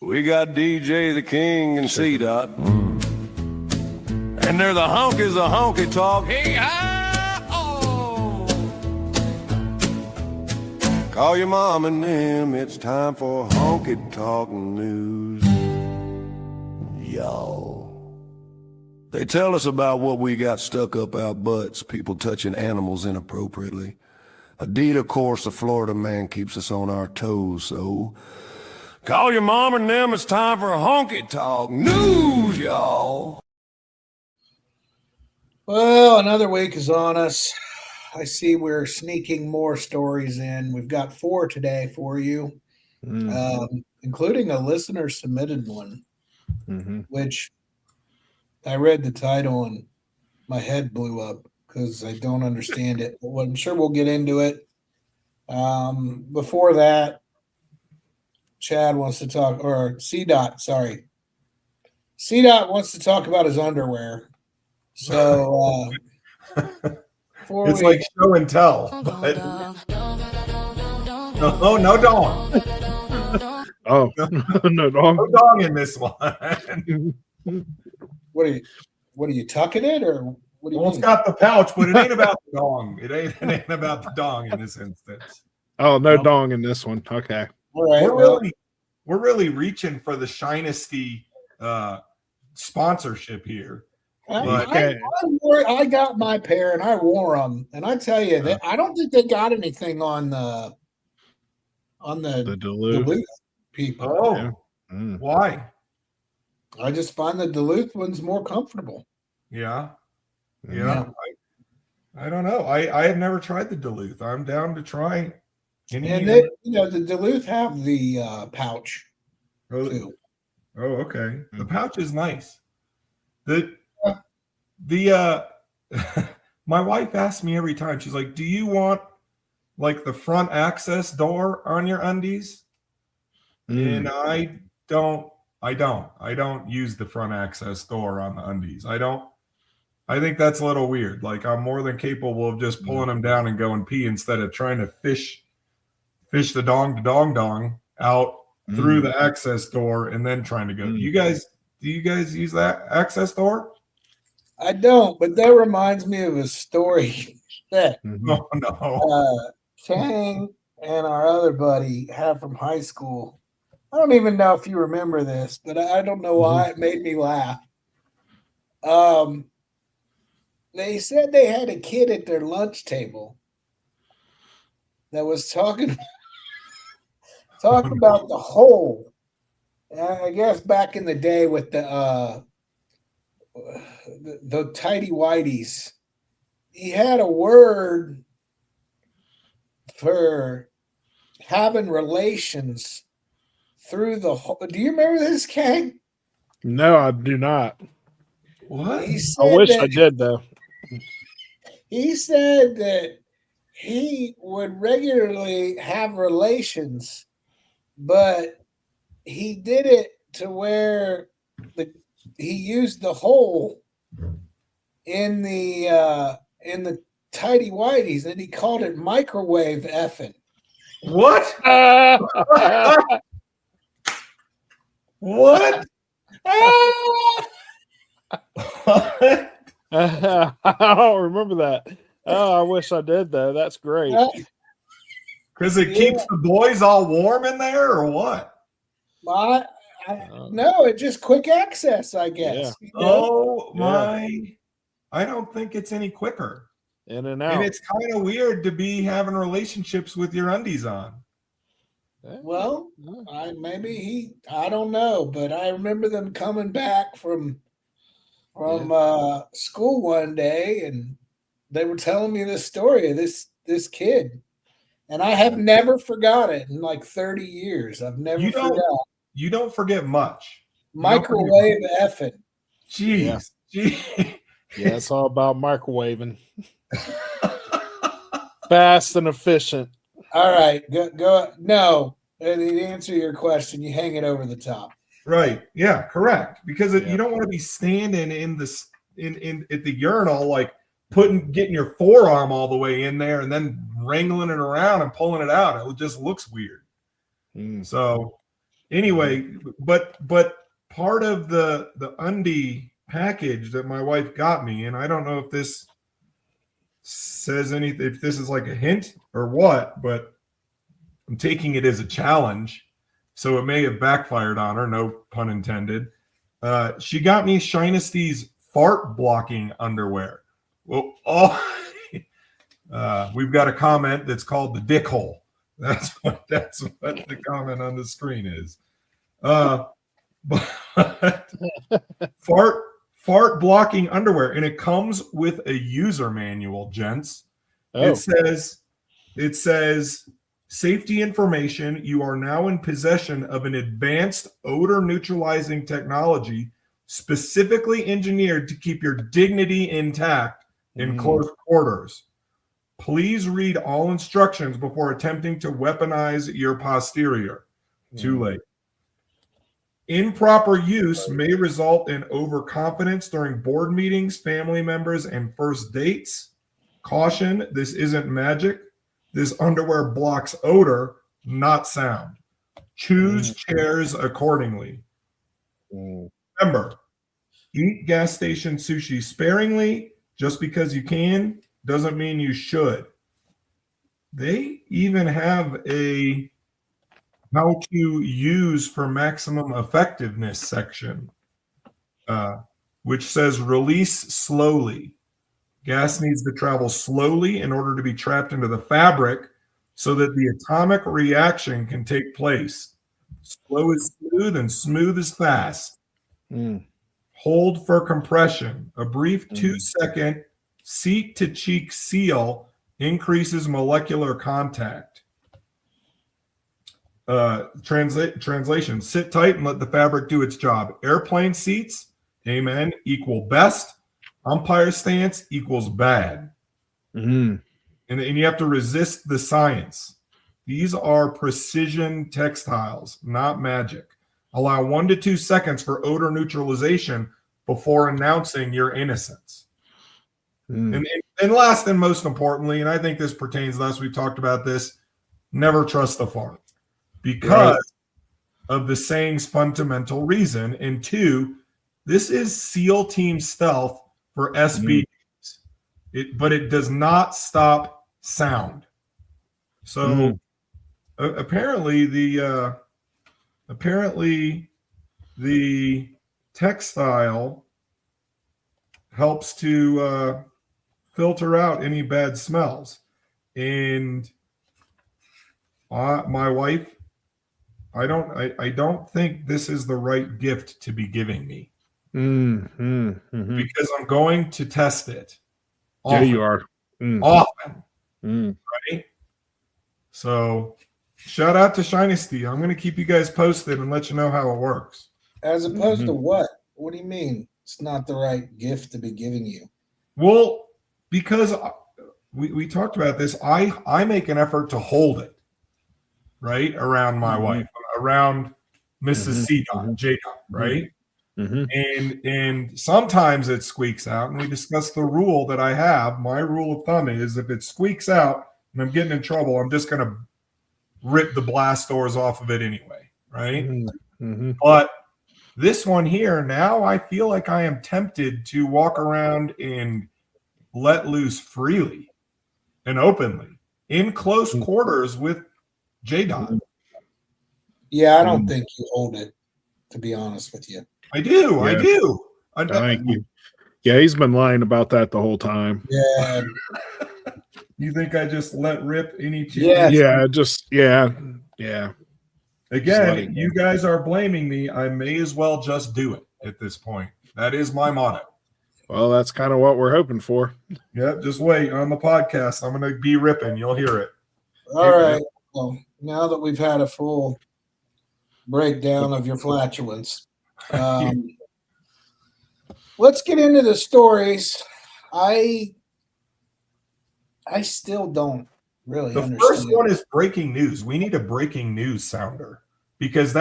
We got DJ the King and C-Dot. And they're the honkies of honky talk. Hey-ah-oh. Call your mom and them. It's time for honky talk news. Y'all. They tell us about what we got stuck up our butts, people touching animals inappropriately. Indeed, of course, the Florida man keeps us on our toes, so call your mom and them. It's time for honky talk news, y'all. Well, another week is on us. I see we're sneaking more stories in. We've got 4 today for you, including a listener-submitted one, which I read the title and my head blew up because I don't understand it. But I'm sure we'll get into it. Before that, Chad wants to talk, or C-Dot, sorry. C-Dot wants to talk about his underwear. So, it's like show and tell. But no dong. Oh, no dong. No dong in this one. What are you tucking it, or what do you mean? It's got the pouch, but it ain't about the dong. It ain't about the dong in this instance. Oh, no dong in this one. Okay. All right. We're really reaching for the Shinesty sponsorship here. I got my pair and I wore them, and I tell you that I don't think they got anything on the Duluth people. Oh, yeah. Why? I just find the Duluth ones more comfortable. Yeah. I don't know. I have never tried the Duluth. I'm down to try. And they, the Duluth have the pouch too. Oh, okay. The pouch is nice. The my wife asks me every time, she's like, do you want like the front access door on your undies? And I don't use the front access door on the undies. I think that's a little weird. Like, I'm more than capable of just pulling them down and going pee instead of trying to fish the dong out through the access door and then trying to go. Do you guys use that access door? I don't, but that reminds me of a story that Chang and our other buddy had from high school. I don't even know if you remember this, but I don't know why it made me laugh. They said they had a kid at their lunch table that was talking about the hole. I guess back in the day with the tighty whities, he had a word for having relations through the hole. Do you remember this, Kang? No, I do not. What? I wish I did, though. He said that he would regularly have relations, but he did it to where he used the hole in the tighty whities, and he called it microwave effing. What? What? I don't remember that. Oh, I wish I did, though. That's great. Because it keeps the boys all warm in there, or what? No, it's just quick access, I guess. Yeah. Oh my! I don't think it's any quicker. In and out. And it's kind of weird to be having relationships with your undies on. Well, I don't know, but I remember them coming back from school one day, and they were telling me this story of this kid, and I have never forgot it in like 30 years. I've never forgot. You don't forget much. Microwave effing. Jeez. Yeah, it's all about microwaving. Fast and efficient. All right, go. No, to answer your question, you hang it over the top. Right. Yeah. Correct. Because you don't want to be standing in at the urinal, like getting your forearm all the way in there and then wrangling it around and pulling it out. It just looks weird. So Anyway, but part of the undie package that my wife got me, and I don't know if this says anything, if this is like a hint or what, but I'm taking it as a challenge, so it may have backfired on her, no pun intended. She got me Shinysty's fart blocking underwear. Well, we've got a comment that's called the dick hole. That's what the comment on the screen is. But fart blocking underwear, and it comes with a user manual, gents. Oh. It says safety information. You are now in possession of an advanced odor neutralizing technology specifically engineered to keep your dignity intact in close quarters. Please read all instructions before attempting to weaponize your posterior. Too late. Improper use may result in overconfidence during board meetings, family members, and first dates. Caution, this isn't magic. This underwear blocks odor, not sound. Choose chairs accordingly. Remember, eat gas station sushi sparingly. Just because you can doesn't mean you should. They even have a how to use for maximum effectiveness section, which says release slowly. Gas needs to travel slowly in order to be trapped into the fabric so that the atomic reaction can take place. Slow is smooth and smooth is fast. Hold for compression. A brief 2-second seat to cheek seal increases molecular contact. Translation: sit tight and let the fabric do its job. Airplane seats, amen, equal best. Umpire stance equals bad. And you have to resist the science. These are precision textiles, not magic. Allow 1 to 2 seconds for odor neutralization before announcing your innocence. And last and most importantly, and I think this pertains to us, we've talked about this, never trust the fart. Because of the saying's fundamental reason. And 2, this is SEAL Team Stealth for SBDs. But it does not stop sound. So apparently the textile helps to filter out any bad smells. And my wife, I don't think this is the right gift to be giving me. Because I'm going to test it. Often. Yeah, you are. Often. Right? So shout out to Shinesty. I'm going to keep you guys posted and let you know how it works. As opposed to what? What do you mean it's not the right gift to be giving you? Well, because we talked about this. I make an effort to hold it, right, around my wife, around Mrs. C. J. Right? And sometimes it squeaks out, and we discussed the rule that I have. My rule of thumb is if it squeaks out and I'm getting in trouble, I'm just going to rip the blast doors off of it anyway, right? But this one here, now I feel like I am tempted to walk around and let loose freely and openly in close quarters with J-Dot. Yeah, I don't think you hold it, to be honest with you. I do. Yeah. I do. Thank you. Yeah, he's been lying about that the whole time. Yeah. You think I just let rip any chance? Yeah. Again, you guys are blaming me. I may as well just do it at this point. That is my motto. Well, that's kind of what we're hoping for. Yep, just wait on the podcast. I'm going to be ripping. You'll hear it. All right. Well, now that we've had a full breakdown of your flatulence, let's get into the stories. I still don't really understand. The first one is breaking news. We need a breaking news sounder because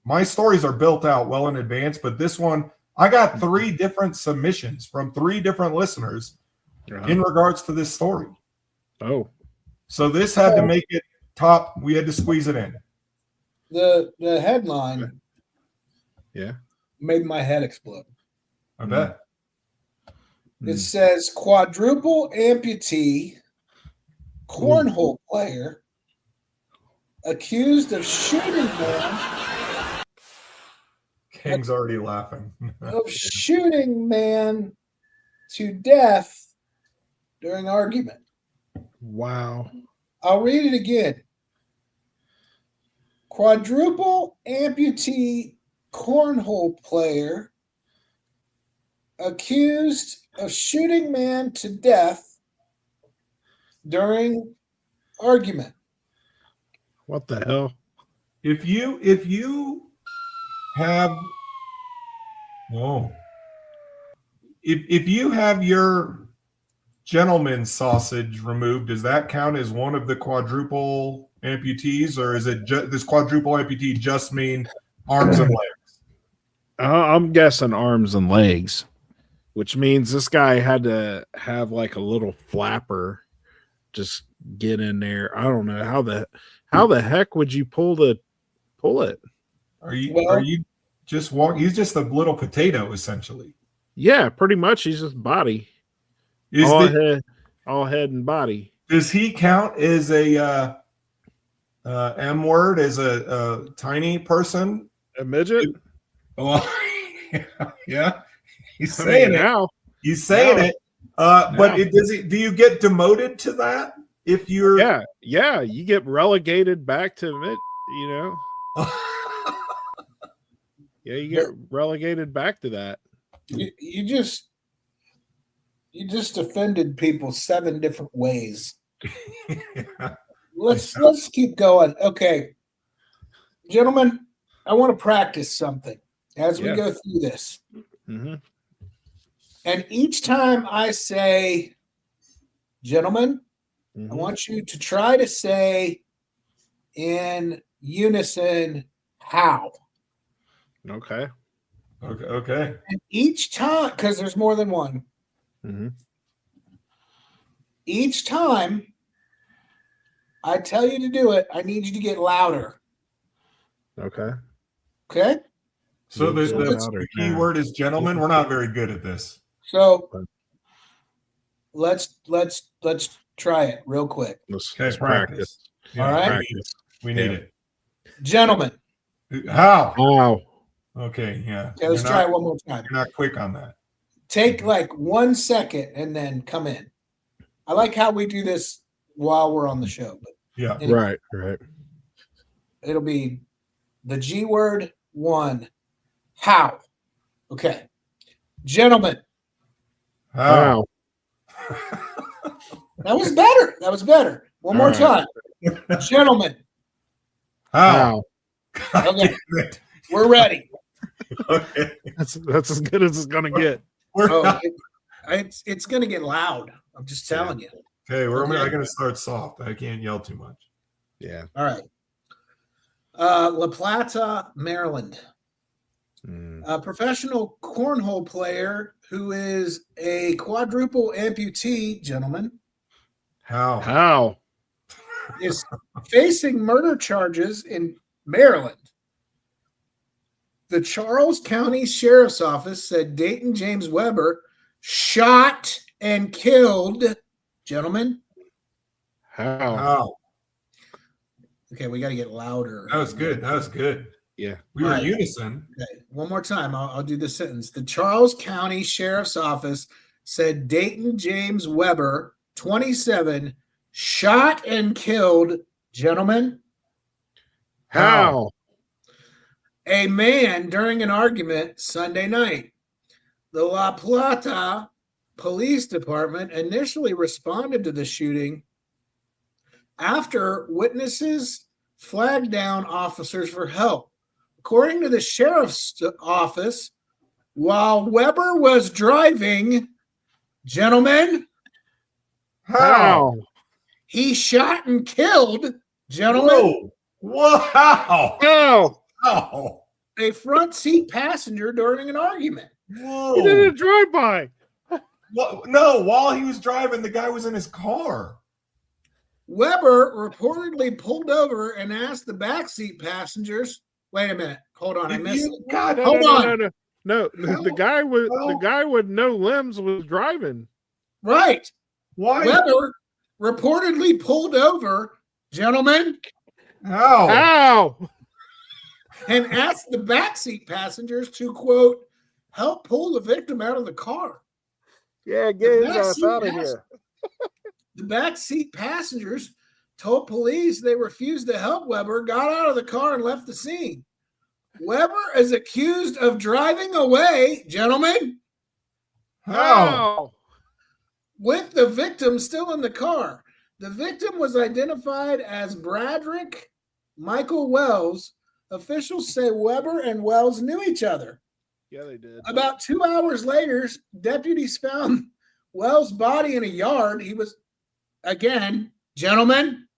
my stories are built out well in advance, but this one, I got 3 different submissions from 3 different listeners in regards to this story. Oh. So this had to make it top. We had to squeeze it in. The headline Yeah. made my head explode. I bet. It says quadruple amputee cornhole player accused of shooting man King's already laughing. shooting man to death during argument. Wow. I'll read it again. Quadruple amputee cornhole player accused of shooting man to death during argument. What the hell? If you have if you have your gentleman's sausage removed, does that count as one of the quadruple amputees, or is it does quadruple amputee just mean arms and legs? I'm guessing arms and legs, which means this guy had to have like a little flapper just get in there. I don't know how the heck would you pull it? Are you just walk? He's just a little potato essentially. Yeah, pretty much. He's just body, all head and body. Does he count as a M word, as a tiny person? A midget? Well, yeah. He's saying it. Now. He's saying Now. it. But do you get demoted to that if you're? Yeah. You get relegated back to mid. You know. Yeah, you get relegated back to that. You just offended people 7 different ways. Let's keep going. Okay, gentlemen, I want to practice something as we go through this. Mm-hmm. And each time I say, gentlemen, I want you to try to say in unison, how. Okay. Okay. And each time, because there's more than one, each time I tell you to do it, I need you to get louder. Okay. Okay? So the key word is gentlemen. We're not very good at this. So let's try it real quick. Let's practice. Yeah, all right. We need it. Gentlemen. How? Wow. Okay, yeah. Okay, let's try it one more time. You're not quick on that. Take like 1 second and then come in. I like how we do this while we're on the show. But yeah. anyway, Right. It'll be the G word 1. How? Okay. Gentlemen. How? That was better. One more time. Gentlemen. How? Okay. We're ready. Okay. That's as good as it's gonna get. It's gonna get loud. I'm just telling you. Okay, I'm gonna start soft. I can't yell too much. Yeah. All right. La Plata, Maryland. A professional cornhole player who is a quadruple amputee, gentlemen. How? Is facing murder charges in Maryland. The Charles County Sheriff's Office said Dayton James Weber shot and killed, gentlemen. How? Okay, we got to get louder. That was good. Yeah. We were unison. Okay, one more time. I'll do the sentence. The Charles County Sheriff's Office said Dayton James Weber, 27, shot and killed, gentlemen. How? A man during an argument Sunday night. The La Plata Police Department initially responded to the shooting after witnesses flagged down officers for help. According to the sheriff's office, while Weber was driving, gentlemen, How? he shot and killed, gentlemen, Wow. How? a front seat passenger during an argument. Whoa. He did a drive-by. No, while he was driving, the guy was in his car. Weber reportedly pulled over and asked the backseat passengers, wait a minute, hold on, I missed it. God, No, Hold no, on. no, no, no, no. How? The guy with the How? guy with no limbs was driving. Right. Why? Weber reportedly pulled over, gentlemen, How? How? and asked the backseat passengers to, quote, help pull the victim out of the car. Yeah, get his ass out of here. The backseat passengers told police they refused to help Weber, got out of the car, and left the scene. Weber is accused of driving away, gentlemen, How? with the victim still in the car. The victim was identified as Bradrick Michael Wells. Officials say Weber and Wells knew each other. Yeah, they did. About 2 hours later, deputies found Wells' body in a yard. He was, again, gentlemen,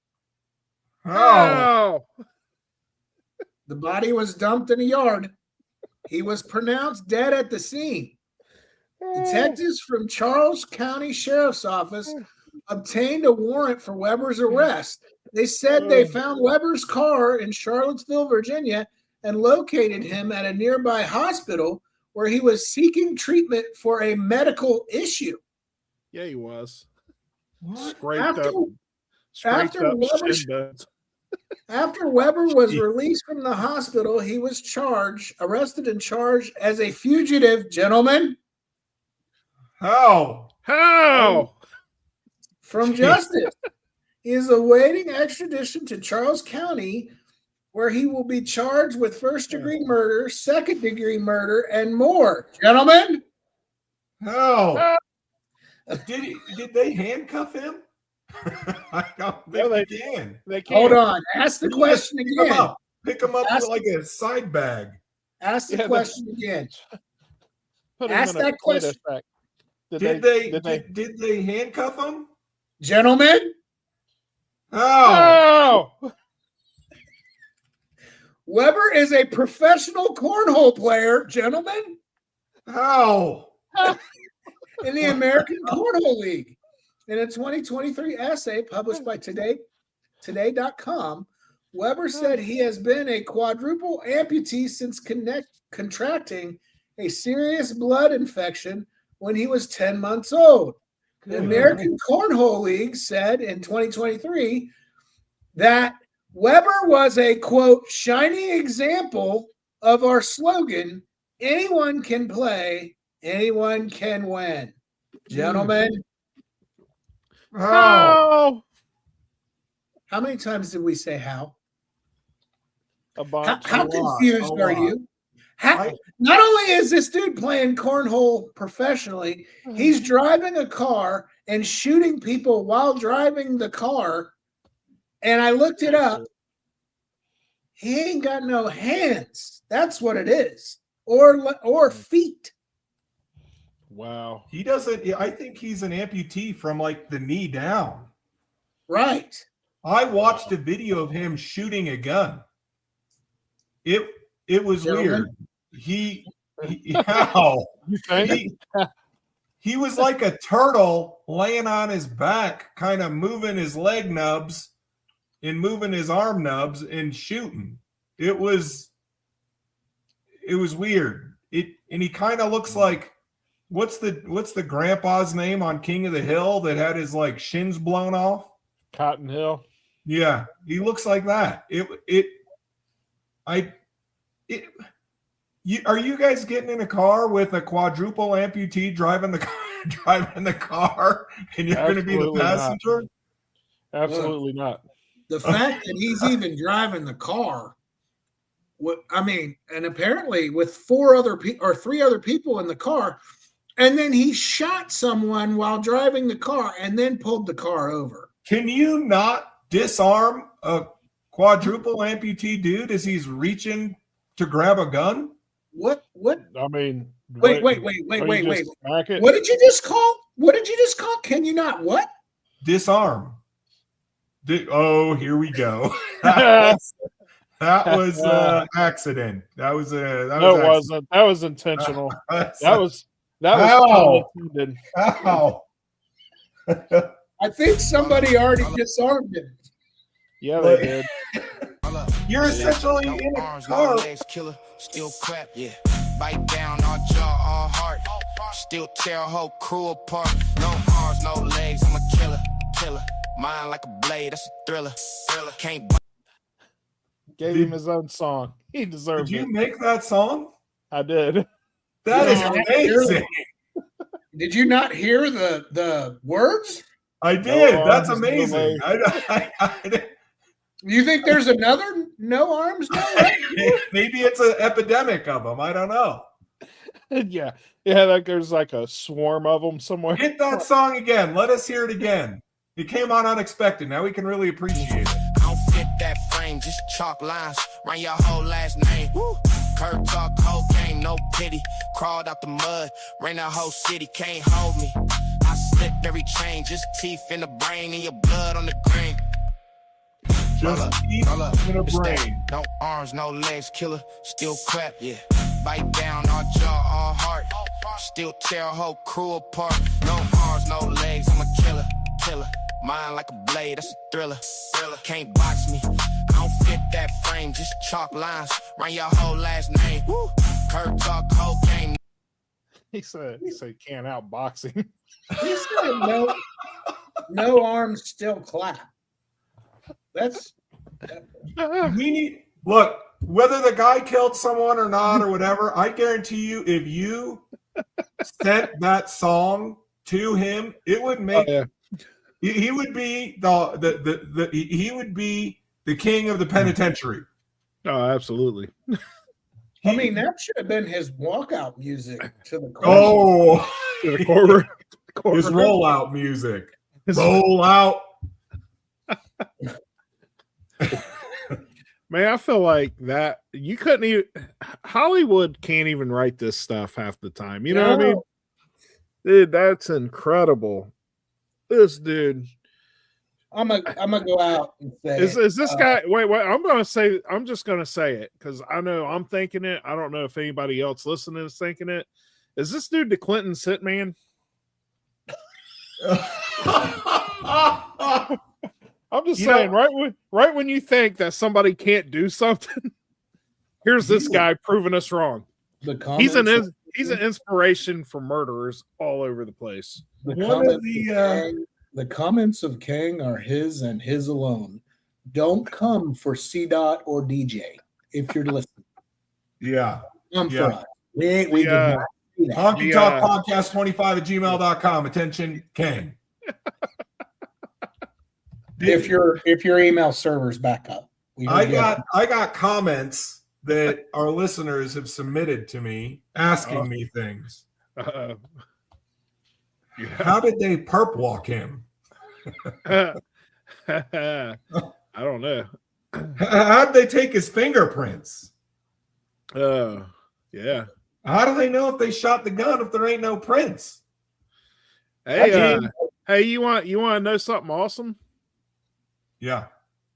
How? the body was dumped in a yard. He was pronounced dead at the scene. Detectives from Charles County Sheriff's Office obtained a warrant for Weber's arrest. They said they found Weber's car in Charlottesville, Virginia, and located him at a nearby hospital where he was seeking treatment for a medical issue. Yeah, he was. What? After Weber was released from the hospital, he was arrested and charged as a fugitive, gentlemen, How? from justice. He is awaiting extradition to Charles County, where he will be charged with first-degree murder, second-degree murder, and more. Gentlemen, How? Did they handcuff him? I don't think they can. They can't. hold on. Ask the question Pick him again. up. Pick him up Ask- with like a side bag. Ask the Yeah, question again. Put him Ask in a that question. sack. Did they handcuff him? Gentlemen, How? Weber is a professional cornhole player, gentlemen, How? in the American Cornhole League. In a 2023 essay published by Today.com, Weber said he has been a quadruple amputee since contracting a serious blood infection when he was 10 months old. The American Cornhole League said in 2023 that Weber was a, quote, shining example of our slogan, anyone can play, anyone can win. Gentlemen, How? how many times did we say how? A bunch. How A lot, confused a are lot. you? Not only is this dude playing cornhole professionally, he's driving a car and shooting people while driving the car. And I looked it up. He ain't got no hands. That's what it is. Or feet. Wow. He doesn't. I think he's an amputee from like the knee down. Right. I watched a video of him shooting a gun. It was Gentlemen. weird. How? You think? He was like a turtle laying on his back, kind of moving his leg nubs and moving his arm nubs and shooting. It was weird. And he kind of looks like what's the grandpa's name on King of the Hill that had his like shins blown off? Cotton Hill. Yeah, he looks like that. Are you guys getting in a car with a quadruple amputee driving the car, and you're going to be the Absolutely not. passenger? Absolutely not. The fact that he's even driving the car, and apparently with three other people in the car, and then he shot someone while driving the car and then pulled the car over. Can you not disarm a quadruple amputee dude as he's reaching to grab a gun? What? I mean, Wait. Are you What just smack it? did you just call? What did you just call? Can you not what? Disarm. Oh, here we go. That was accident. That was wasn't. That was intentional. That was How? pun intended. How? I think somebody already disarmed him. Yeah, they did. You're essentially in a arms, car. no legs, killer, still clap, yeah. Bite down, all jaw, all heart. Still tear a whole crew apart. No arms, no legs, I'm a killer. Mind like a blade, that's a thriller. Can't Gave him his own song. He deserved Did you it. make that song? I did. That is amazing. Did you not hear the words? I did. No That's arms, no amazing. legs. You think there's another no arms, no legs? Maybe it's an epidemic of them. I don't know. Yeah. Yeah, like there's like a swarm of them somewhere. Hit that song again. Let us hear it again. It came on unexpected. Now we can really appreciate it. I don't fit that frame, just chalk lines. Run your whole last name. Woo. Curb talk, whole game, no pity. Crawled out the mud, ran the whole city, can't hold me. I slipped every chain, just teeth in the brain and your blood on the green. Just keep in a brain. No arms, no legs, killer, still crap, yeah. Bite down, all jaw, all heart. Still tear a whole crew apart. No arms, no legs, I'm a killer. Mind like a blade, that's a thriller. Can't box me. I don't fit that frame, just chalk lines. Run your whole last name. Woo. Curb talk, whole game. He said can't outbox him. He said no arms, still clap. That's We need look, whether the guy killed someone or not or whatever, I guarantee you if you sent that song to him, it would make he would be he would be the king of the penitentiary. Oh, absolutely. I mean, that should have been his walkout music to the court. Oh, To the courtroom. his rollout music. Roll out. Man, I feel like that you couldn't even Hollywood can't even write this stuff half the time. You know what I mean? Dude, that's incredible. This dude. I'm gonna go out and say Is this guy wait, I'm just gonna say it because I know I'm thinking it. I don't know if anybody else listening is thinking it. Is this dude the Clinton's hitman? I'm just saying, right when you think that somebody can't do something, here's this guy proving us wrong. He's an inspiration for murderers all over the place. The comments of Kang are his and his alone. Don't come for C. Dot or DJ if you're listening. Yeah. Come for us. We did not do that. Honky Talk Podcast 25@gmail.com. Attention, King. If your email server's back up. I got comments that our listeners have submitted to me asking me things. How did they perp walk him? I don't know. How did they take his fingerprints? Yeah. How do they know if they shot the gun if there ain't no prints? Hey, you want to know something awesome? Yeah.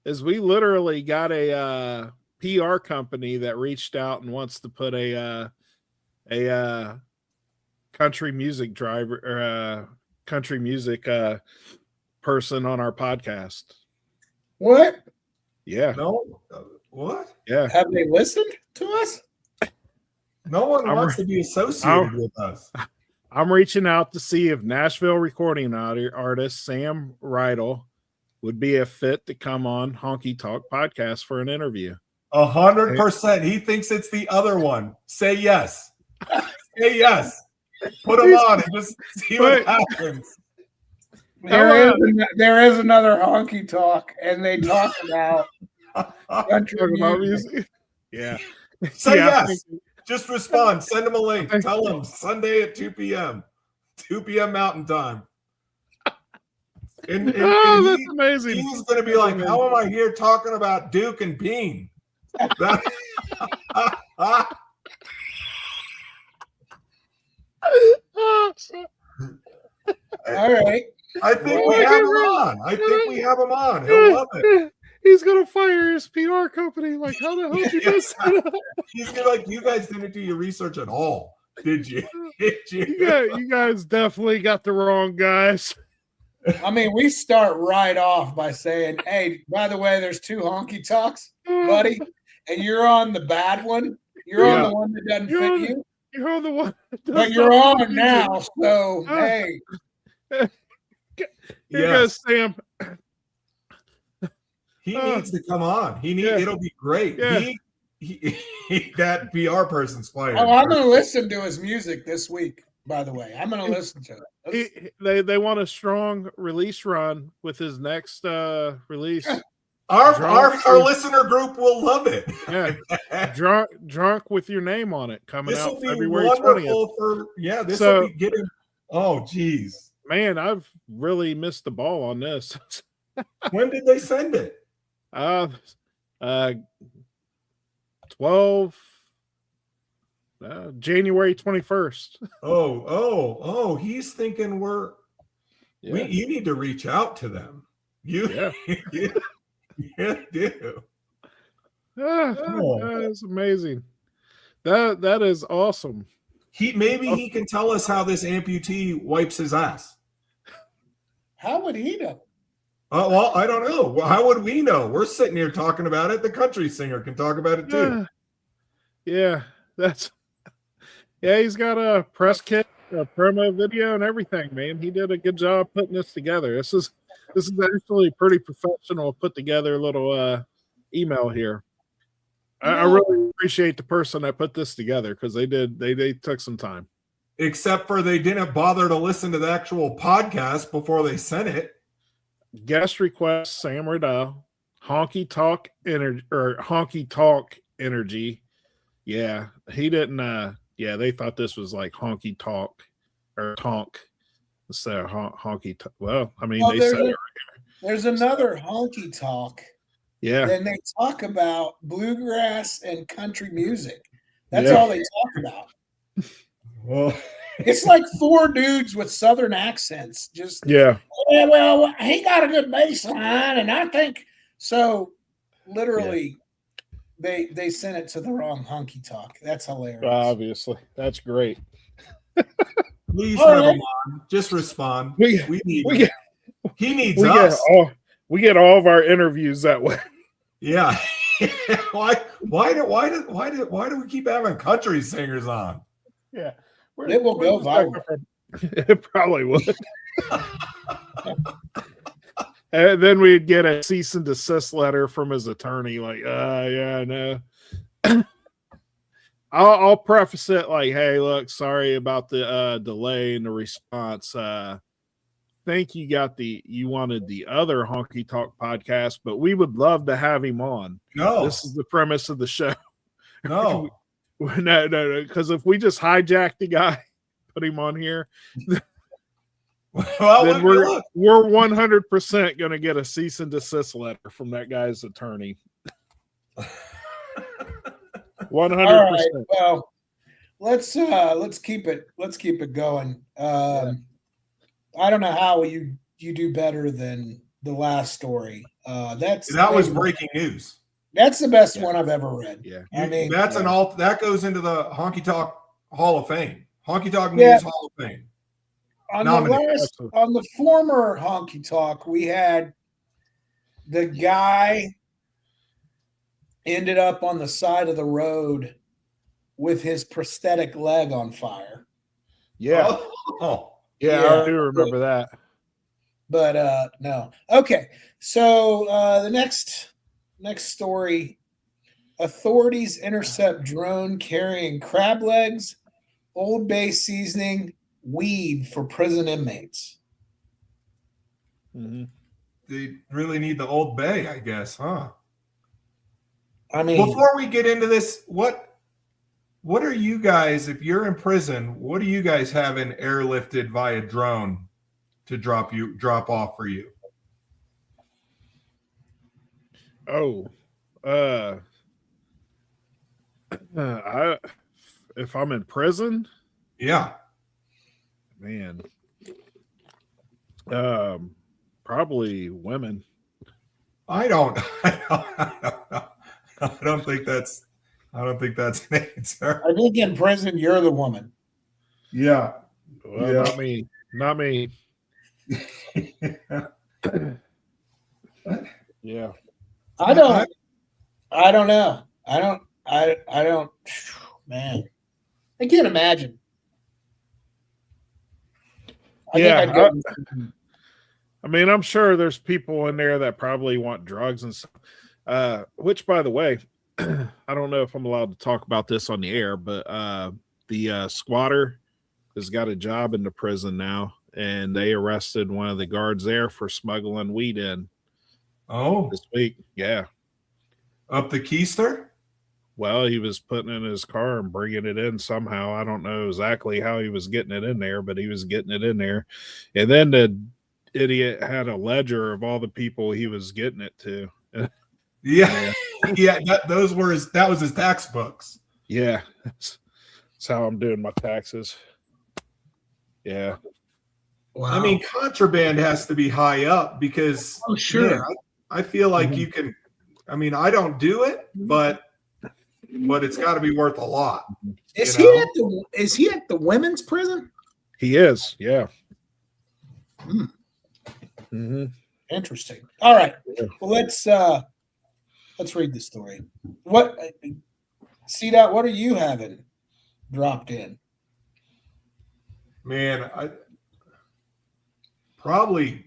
Is we literally got a PR company that reached out and wants to put a country music driver or country music person on our podcast. What? Yeah. No. What? Yeah. Have they listened to us? No one wants to be associated with us. I'm reaching out to see if Nashville recording artist Sam Rydell would be a fit to come on Honky Talk podcast for an interview. 100%. He thinks it's the other one. Say yes. Say yes. Put him on and just see what happens. There is another Honky Talk, and they talk about country music. Yeah. Say yes. Just respond. Send him a link. Tell him Sunday at 2 p.m. 2 p.m. Mountain Time. And that's amazing. He's going to be like, how am I here talking about Duke and Bean? All right. I think we have him on. He'll love it. He's gonna fire his PR company. Like, how the hell did you mess that up? He's gonna like, you guys didn't do your research at all, did you? Did you? You guys definitely got the wrong guys. I mean, we start right off by saying, "Hey, by the way, there's 2 honky talks, buddy, and you're on the bad one. You're on Yeah. the one that doesn't You're fit on you, You're the one that does but you're not on use now. So, Ah. hey, it. Here Yes. goes Sam. He Oh. needs to come on. Yeah. It'll be great. Yeah. That PR person's fired. oh, I'm going to listen to his music this week. By the way, I'm going to listen to it. They want a strong release run with his next release. Our listener group will love it. Yeah. drunk with your name on it coming This out will be February 20th. wonderful this So- will be getting. Oh, geez. Man, I've really missed the ball on this. When did they send it? January 21st. Oh, he's thinking Yeah. you need to reach out to them. You Yeah. you do. That's amazing. That is awesome. Maybe he can tell us how this amputee wipes his ass. How would he know? Well, I don't know. Well, how would we know? We're sitting here talking about it. The country singer can talk about it too. Yeah, he's got a press kit, a promo video, and everything, man. He did a good job putting this together. This is actually pretty professional, put together little email here. I really appreciate the person that put this together because they took some time. Except for they didn't bother to listen to the actual podcast before they sent it. Guest request Sam Riddell, honky talk energy. Yeah, he didn't. Yeah, they thought this was like honky talk or tonk. So honky. Well, I mean, they said it. There's another honky talk. Yeah. Then they talk about bluegrass and country music. That's all they talk about. Well, It's like 4 dudes with southern accents. Just Yeah. well, he got a good bass line, and I think so. Literally, they sent it to the wrong honky talk. That's hilarious. Obviously, that's great. please All have right. him on. Just respond. We need we him. get He needs we us. get all of our interviews that way. Yeah. why do we keep having country singers on? Yeah. It will go viral. It probably would. And then we'd get a cease and desist letter from his attorney, like, yeah, no. I'll preface it like, hey, look, sorry about the delay in the response. Think you wanted the other Honky Talk podcast, but we would love to have him on. No. This is the premise of the show. No. No, because if we just hijack the guy, put him on here, Well, then we're 100% going to get a cease and desist letter from that guy's attorney. 100%. All right. Well, let's keep it going. I don't know how you do better than the last story. that was breaking news. That's the best one I've ever read. Yeah. I mean, That goes into the Honky Talk Hall of Fame. Honky Talk News Hall of Fame. on nominated. the former Honky Talk, we had the guy ended up on the side of the road with his prosthetic leg on fire. Yeah. Oh. Yeah, Yeah. I do remember that. But no. Okay. So the next story, authorities intercept drone carrying crab legs, Old Bay seasoning, weed for prison inmates. Mm-hmm. They really need the Old Bay, I guess, huh? I mean, Before we get into this, what are you guys, if you're in prison, what do you guys have in airlifted via drone to drop off for you? Oh, if I'm in prison, Yeah. man, probably women. I don't think that's an answer. I think in prison you're the woman. Yeah. Well, Yeah. not me. Yeah. I don't know. I don't, man, I can't imagine. I think I'd go. I mean, I'm sure there's people in there that probably want drugs and stuff. Which, by the way, I don't know if I'm allowed to talk about this on the air, but the squatter has got a job in the prison now, and they arrested one of the guards there for smuggling weed in this week. Yeah. Up the keister? Well, he was putting it in his car and bringing it in somehow. I don't know exactly how he was getting it in there, but he was getting it in there. And then the idiot had a ledger of all the people he was getting it to. Yeah. Yeah, that was his tax books. Yeah. That's how I'm doing my taxes. Yeah. Wow. I mean, contraband has to be high up because sure. yeah, I feel like you can. I mean, I don't do it, but it's got to be worth a lot. Is he at the women's prison? He is. Yeah. Interesting. All right. Well, let's read the story. What are you having dropped in? Man, I probably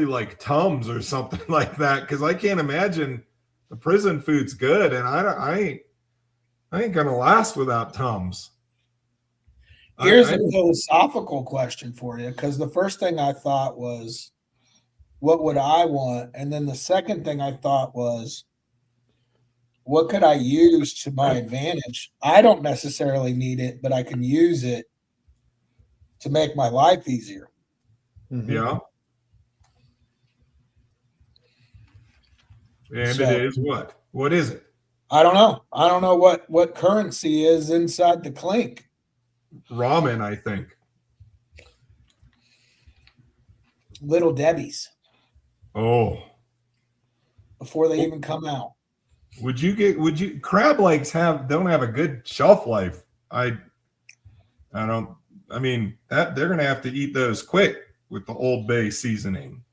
like Tums or something like that, because I can't imagine the prison food's good, and I ain't gonna last without Tums. Here's a philosophical question for you, because the first thing I thought was, what would I want? And then the second thing I thought was, what could I use to my advantage? I don't necessarily need it, but I can use it to make my life easier. Yeah. And So, it is what? What is it? I don't know. I don't know what currency is inside the clink. Ramen, I think. Little Debbie's Oh. before they even come out. Would you crab legs don't have a good shelf life? I mean that they're gonna have to eat those quick with the Old Bay seasoning.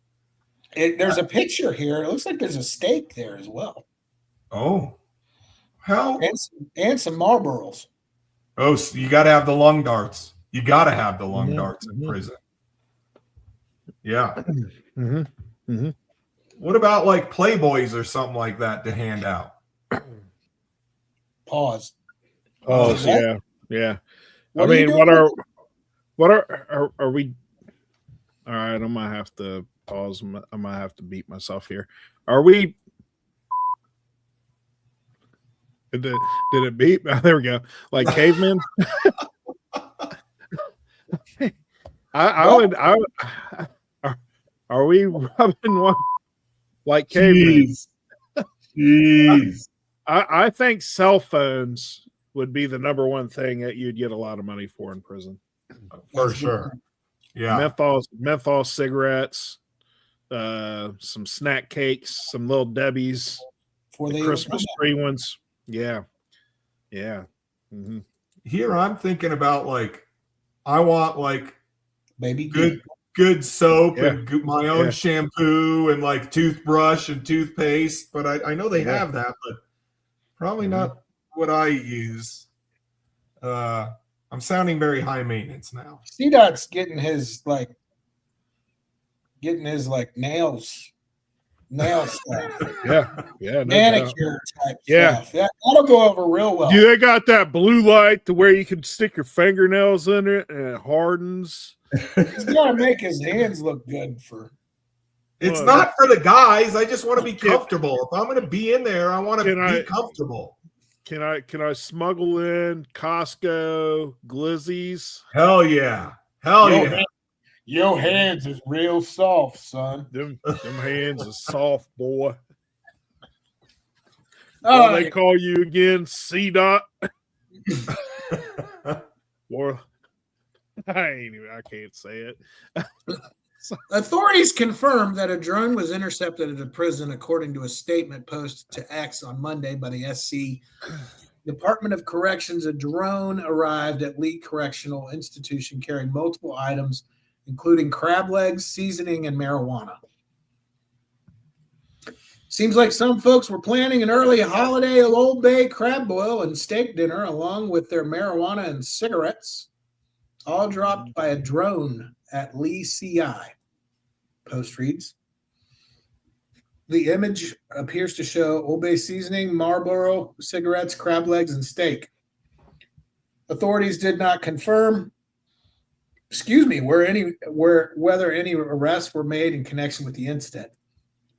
There's a picture here. It looks like there's a steak there as well. Oh. How? And some Marlboros. Oh, so you got to have the lung darts. You got to have the lung darts in prison. Yeah. What about like Playboys or something like that to hand out? Pause. Yeah. Yeah. What I are you mean, doing? what are we? All right, I'm gonna have to pause. I'm gonna have to beat myself here. Are we? Did it beep? Oh, there we go. Like cavemen. Are we rubbing one like cavemen? Jeez. I think cell phones would be the number one thing that you'd get a lot of money for in prison. For sure. Yeah. Menthol cigarettes, some snack cakes, some Little Debbie's, the Christmas tree ones. Yeah. Yeah. Here I'm thinking about like, I want like Baby good soap and my own shampoo and like toothbrush and toothpaste. But I know they have that, but probably not what I use. I'm sounding very high maintenance now. C-Dot's getting his nail stuff. Yeah. Manicure type stuff. That'll go over real well. Yeah, they got that blue light to where you can stick your fingernails in it and it hardens. He's got to make his hands look good for. It's not for the guys. I just want to be comfortable. If I'm going to be in there, I want to be comfortable. Can I smuggle in Costco glizzies? Hell yeah. Hell yeah. Your hands is real soft, son. Them hands is soft, boy. Oh, They call you again, C-Dot. Or I can't say it. Authorities confirmed that a drone was intercepted at a prison, according to a statement posted to X on Monday by the SC Department of Corrections. A drone arrived at Lee Correctional Institution carrying multiple items including crab legs, seasoning, and marijuana. Seems like some folks were planning an early holiday of Old Bay crab boil and steak dinner along with their marijuana and cigarettes, all dropped by a drone at Lee CI. Post reads. The image appears to show Old Bay seasoning, Marlboro cigarettes, crab legs, and steak. Authorities did not confirm, whether any arrests were made in connection with the incident.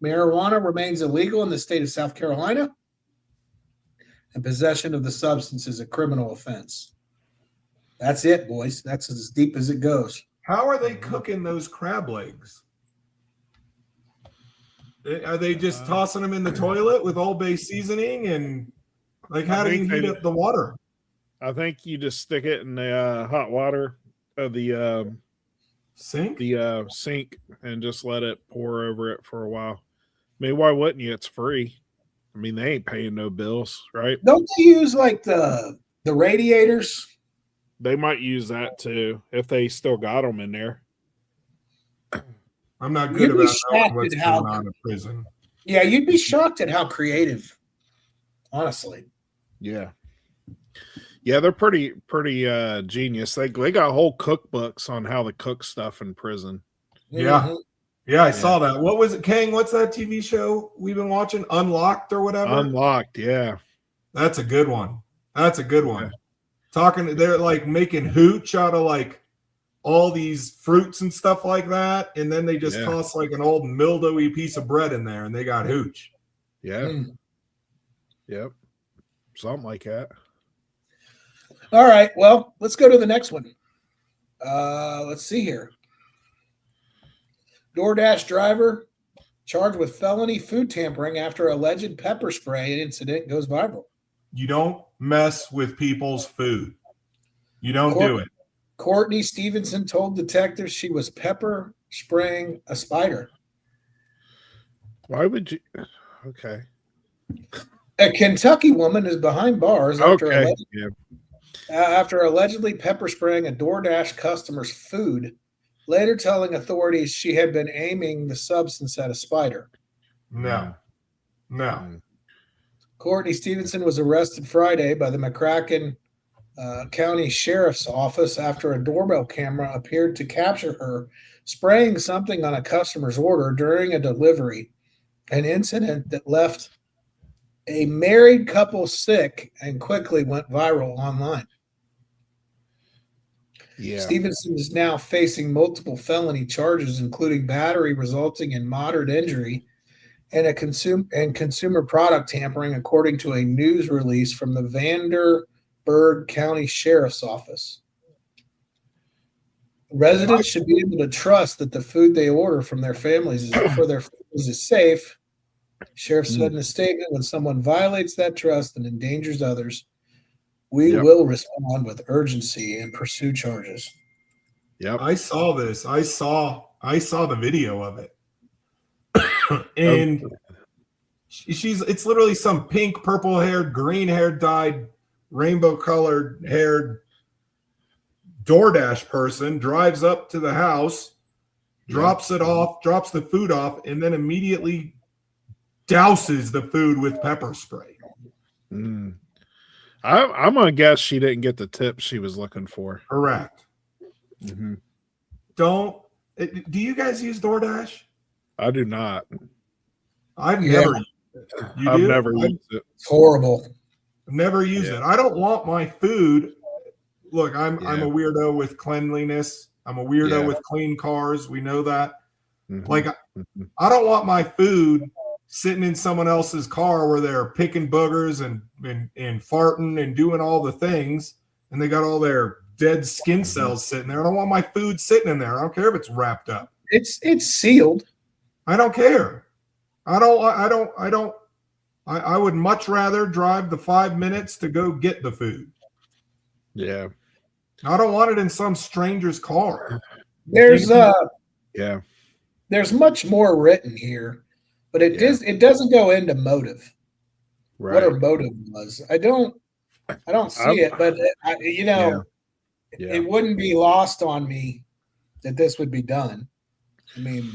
Marijuana remains illegal in the state of South Carolina, and possession of the substance is a criminal offense. That's it, boys. That's as deep as it goes. How are they cooking those crab legs? Are they just tossing them in the toilet with Old Bay seasoning? And like, how do you heat up the water? I think you just stick it in the hot water of the Sink? the sink and just let it pour over it for a while. I mean, why wouldn't you? It's free. I mean, they ain't paying no bills, right? Don't they use like the radiators? They might use that too if they still got them in there. I'm not good You'd be about knowing shocked what's at how- going on in prison. Yeah, you'd be shocked at how creative, honestly. Yeah. Yeah, they're pretty genius. They got whole cookbooks on how to cook stuff in prison. Yeah. Mhm. Yeah, I saw that. What was it, Kang? What's that TV show we've been watching? Unlocked or whatever? Unlocked, yeah. That's a good one. That's a good one. They're like making hooch out of like all these fruits and stuff like that. And then they just toss like an old mildewy piece of bread in there and they got hooch. Yeah. Mm. Yep. Something like that. All right, well, let's go to the next one. Let's see here. Doordash driver charged with felony food tampering after alleged pepper spray incident goes viral. You don't mess with people's food. You don't do it. Courtney Stevenson told detectives she was pepper spraying a spider. Why would you? Okay. A Kentucky woman is behind bars Okay. after allegedly pepper spraying a Doordash customer's food, later telling authorities she had been aiming the substance at a spider. No. Courtney Stevenson was arrested Friday by the McCracken County Sheriff's Office after a doorbell camera appeared to capture her spraying something on a customer's order during a delivery, an incident that left a married couple sick and quickly went viral online. Yeah. Stevenson is now facing multiple felony charges, including battery resulting in moderate injury and consumer product tampering, according to a news release from the Vanderburgh County Sheriff's Office. Residents should be able to trust that the food they order from their families is safe. Sheriff said in a statement, when someone violates that trust and endangers others, we will respond with urgency and pursue charges. Yep. I saw this. I saw the video of it. And it's literally some pink, purple haired, green haired, dyed, rainbow colored haired DoorDash person drives up to the house, drops it off, drops the food off, and then immediately douses the food with pepper spray. I'm gonna guess she didn't get the tip she was looking for. Correct. Mm-hmm. Do you guys use DoorDash? I do not. I've never used it. I've never used it. It's horrible. Never use it. I don't want my food. Look, I'm a weirdo with cleanliness. I'm a weirdo with clean cars. We know that. Mm-hmm. Like, I don't want my food sitting in someone else's car where they're picking boogers and farting and doing all the things, and they got all their dead skin cells sitting there. I don't want my food sitting in there. I don't care if it's wrapped up. It's sealed. I don't care. I would much rather drive the 5 minutes to go get the food. Yeah. I don't want it in some stranger's car. There's much more written here, but it doesn't go into motive. Right. What her motive was. I don't see it, but it wouldn't be lost on me that this would be done. I mean,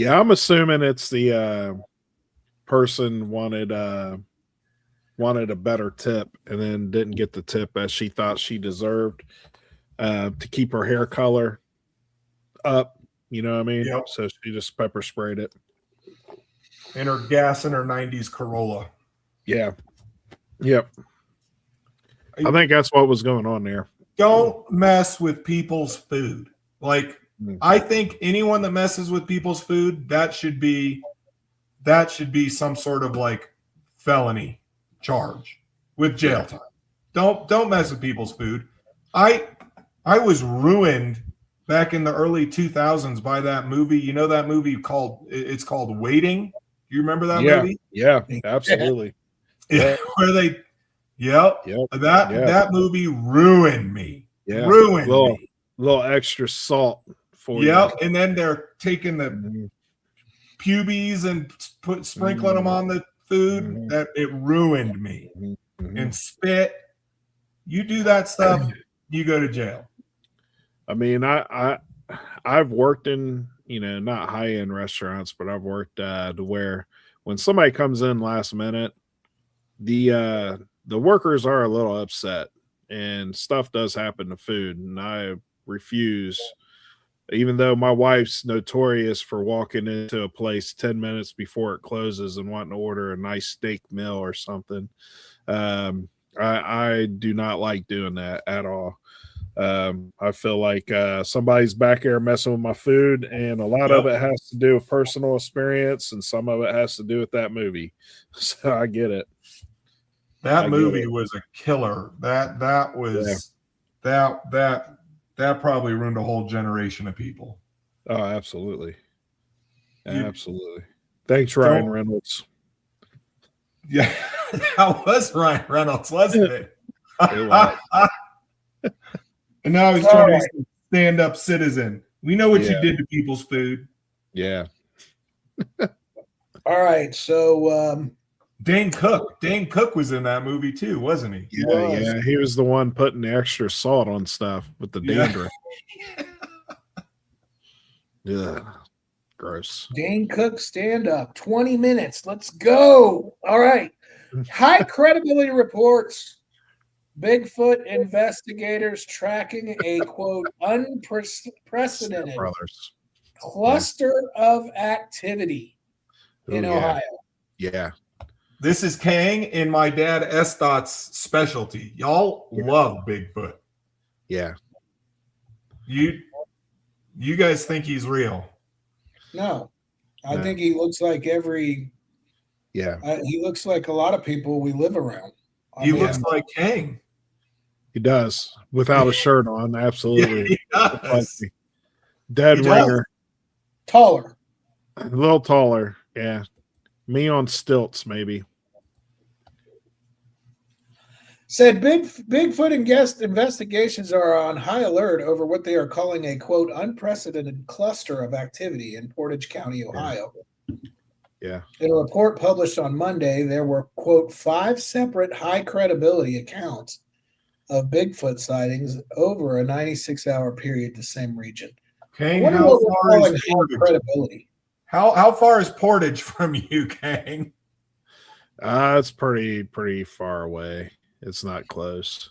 Yeah, I'm assuming it's the person wanted a better tip and then didn't get the tip as she thought she deserved to keep her hair color up. You know what I mean? Yep. So she just pepper sprayed it. And her gas in her 90s Corolla. Yeah. Yep. I think that's what was going on there. Don't mess with people's food. Like, I think anyone that messes with people's food, that should be some sort of like felony charge with jail time. Don't mess with people's food. I was ruined back in the early 2000s by that movie. You know that movie called Waiting? Do you remember that movie? Yeah, absolutely. Yeah. Where they that movie ruined me. Yeah. Ruined me. Little extra salt for you. Yep. And then they're taking the pubes and sprinkling them on the food. That it ruined me. And spit. You do that stuff, you go to jail. I mean, I've worked in, not high end restaurants, but I've worked to where when somebody comes in last minute, the workers are a little upset and stuff does happen to food, and I refuse. Even though my wife's notorious for walking into a place 10 minutes before it closes and wanting to order a nice steak meal or something, I do not like doing that at all. I feel like somebody's back there messing with my food, and a lot of it has to do with personal experience, and some of it has to do with that movie. So I get it. That movie was a killer. That was that probably ruined a whole generation of people. Oh, absolutely. Absolutely. Thanks, Ryan Reynolds. Yeah, that was Ryan Reynolds, wasn't it? It was. And now he's trying to be a stand-up citizen. We know what you did to people's food. Yeah. all right. So Dane Cook was in that movie too, wasn't he? Yeah. He was the one putting the extra salt on stuff with the dandruff. Yeah. Gross. Dane Cook stand up 20 minutes. Let's go. All right. High credibility reports. Bigfoot investigators tracking a quote unprecedented cluster of activity in Ohio. Yeah. This is Kang and my dad Estot's specialty. Y'all love Bigfoot. Yeah. You guys think he's real? No. I think he looks like he looks like a lot of people we live around. He looks like Kang. He does, without a shirt on. Absolutely. Yeah, he does. Dead ringer. Taller. A little taller. Yeah. Me on stilts, maybe. Said Bigfoot and guest investigations are on high alert over what they are calling a quote unprecedented cluster of activity in Portage County, Ohio. Yeah. In a report published on Monday, there were quote 5 separate high credibility accounts of Bigfoot sightings over a 96-hour period, the same region. Kang, how far is credibility? How far is Portage from you, Kang? It's pretty far away. It's not close.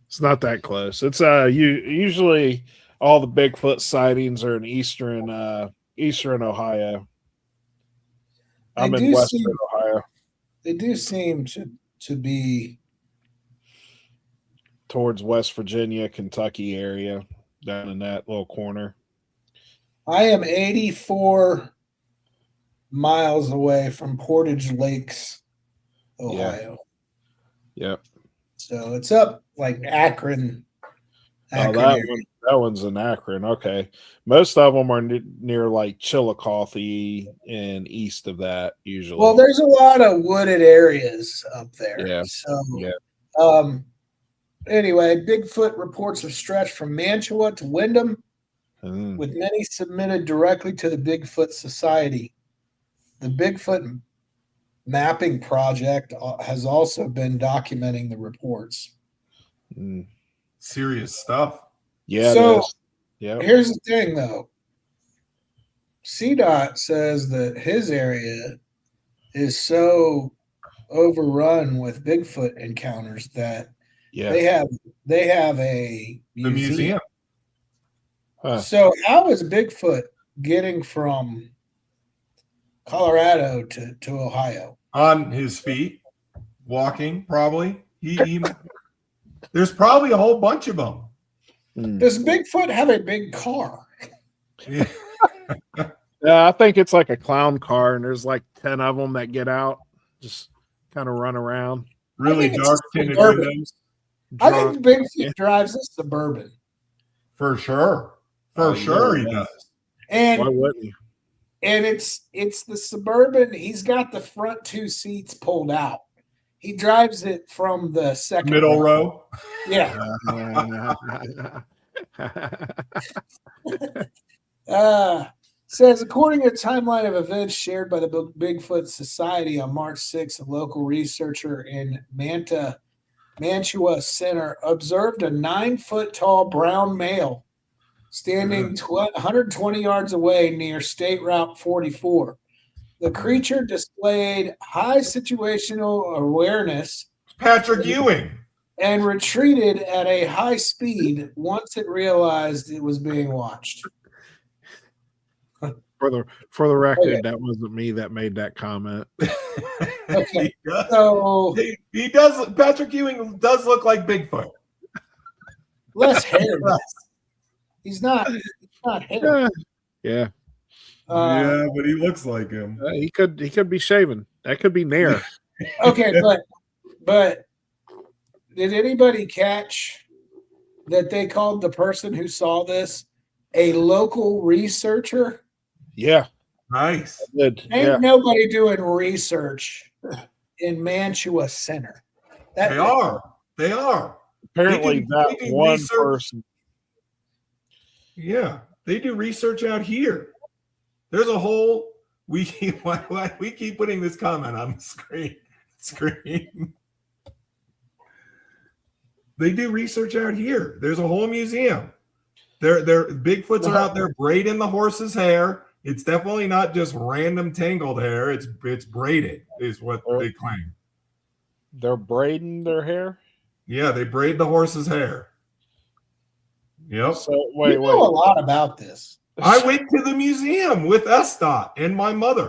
It's not that close. It's usually all the Bigfoot sightings are in eastern Ohio. I'm in western Ohio. They do seem to be towards West Virginia, Kentucky area, down in that little corner. I am 84 miles away from Portage Lakes, Ohio. Yep. So it's up like Akron. That one's in Akron. Okay. Most of them are near like Chillicothe and east of that usually. Well, there's a lot of wooded areas up there. Yeah. So, anyway, Bigfoot reports have stretched from Mantua to Windham, with many submitted directly to the Bigfoot Society. The Bigfoot Mapping Project has also been documenting the reports. Serious stuff. Yeah. So Yeah. Here's the thing, though. CDOT says that his area is so overrun with Bigfoot encounters that Yeah. they have a The museum. museum. Huh. So how is Bigfoot getting from Colorado to Ohio? On his feet, walking, probably. There's probably a whole bunch of them. Does Bigfoot have a big car? Yeah. Yeah, I think it's like a clown car, and there's like 10 of them that get out, just kind of run around. Really think it's dark a tinted Suburban. windows. I drunk. think Bigfoot Yeah. drives a Suburban. For sure. Oh, For sure yeah. he does. And Why wouldn't you? and it's the Suburban. He's got the front two seats pulled out. He drives it from the second Middle row. Yeah. Says according to a timeline of events shared by the Bigfoot Society on March 6th, a local researcher in Mantua Center observed a 9-foot tall brown male standing 120 yards away near State Route 44. The creature displayed high situational awareness Patrick Ewing. and retreated at a high speed once it realized it was being watched. For the record, Okay. that wasn't me that made that comment. Okay. He does. So He does. Patrick Ewing does look like Bigfoot. less hair. He's not hair. Yeah, Yeah, but he looks like him. he could be shaven. That could be Nair. Okay, but did anybody catch that they called the person who saw this a local researcher? Yeah, Nice. good. Ain't Yeah, nobody doing research in Mantua Center. They are. They are. apparently They that do one research. person. Yeah, they do research out here. There's a whole. We keep putting this comment on the screen. They do research out here. There's a whole museum. They're Bigfoots are out there braiding the horse's hair. It's definitely not just random tangled hair. It's braided, is what they claim. They're braiding their hair. Yeah, they braid the horse's hair. Yep. So You wait. know a lot about this. I went to the museum with SDOT and my mother.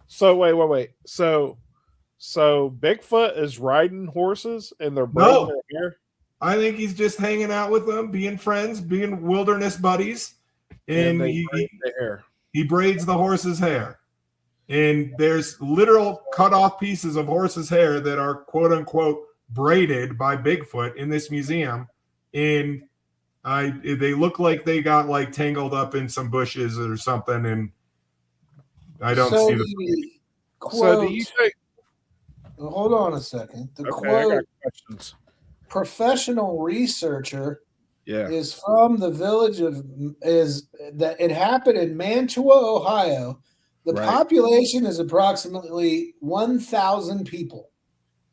So wait. So Bigfoot is riding horses and they're braiding their hair. I think he's just hanging out with them, being friends, being wilderness buddies, and they braid their hair. he braids the horse's hair. And there's literal cut off pieces of horse's hair that are quote unquote braided by Bigfoot in this museum. And they look like they got like tangled up in some bushes or something. And I don't see the quote. So do you think? Hold on a second. The Okay, I quote got questions. professional researcher Yeah. is from the village of it happened in Mantua, Ohio. The Right. population is approximately 1,000 people.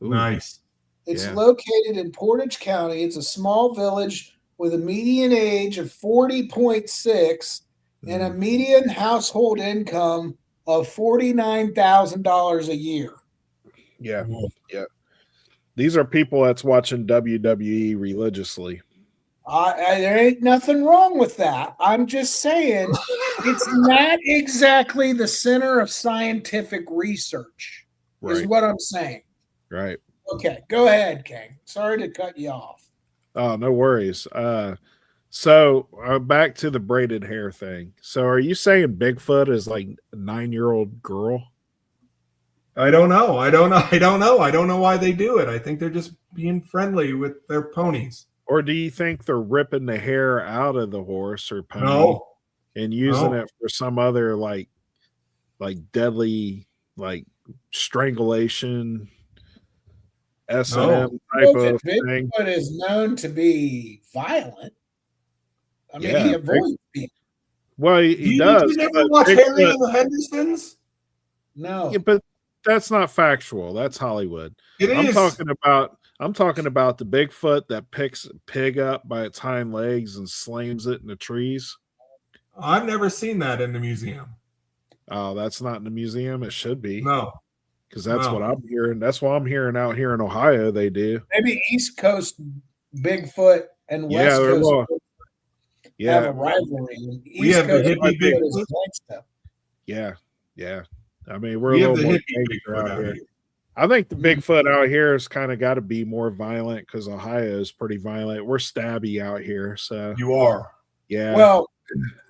Ooh, nice. It's Yeah. located in Portage County. It's a small village with a median age of 40.6 and a median household income of $49,000 a year. Yeah. Yeah. These are people that's watching WWE religiously. There ain't nothing wrong with that. I'm just saying it's not exactly the center of scientific research, is Right. what I'm saying. Right. Okay, go ahead, Kang. Sorry to cut you off. Oh, no worries. So back to the braided hair thing. So are you saying Bigfoot is like a 9-year-old girl? I don't know. I don't know why they do it. I think they're just being friendly with their ponies. Or do you think they're ripping the hair out of the horse or pony No. and using No. it for some other like deadly like strangulation S&M type Look, of thing? Bigfoot is known to be violent. I mean, Yeah, he avoids people. Well, he Did does. you never but watch Harry Bigfoot- and the Hendersons? No. Yeah, but that's not factual. That's Hollywood. It I'm is. talking I'm talking about the Bigfoot that picks a pig up by its hind legs and slams it in the trees. I've never seen that in the museum. Oh, that's not in the museum. It should be. No. Because that's what No. I'm hearing. That's what I'm hearing out here in Ohio. They do. Maybe East Coast Bigfoot and Yeah, West they're Coast more- have Yeah, a rivalry. And We East have the Coast hippie Bigfoot is Bigfoot. gangsta. yeah. I mean, we're We a have little the more hippie gangster Bigfoot out out here. here. I think the Bigfoot out here has kind of got to be more violent because Ohio is pretty violent. We're stabby out here, so You are. yeah. Well,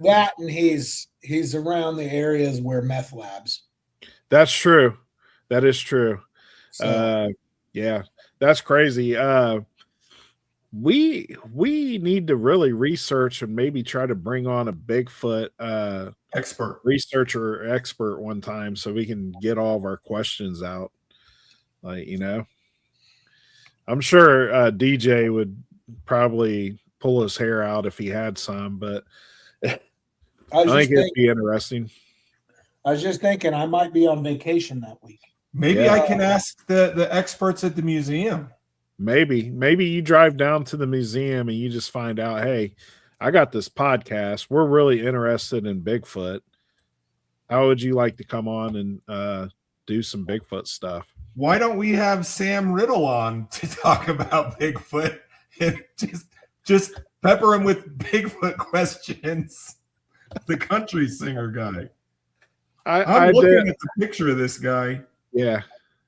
that and he's around the areas where meth labs. That's true. That is true. So Yeah, that's crazy. We need to really research and maybe try to bring on a Bigfoot Expert. researcher or expert one time so we can get all of our questions out. Like, I'm sure DJ would probably pull his hair out if he had some, but I I was, think it'd be interesting. just thinking I might be on vacation that week. Maybe Yeah. I can ask the experts at the museum. Maybe you drive down to the museum and you just find out, hey, I got this podcast. We're really interested in Bigfoot. How would you like to come on and do some Bigfoot stuff? Why don't we have Sam Riddle on to talk about Bigfoot and just pepper him with Bigfoot questions? The country singer guy. I'm looking at the picture of this guy. Yeah.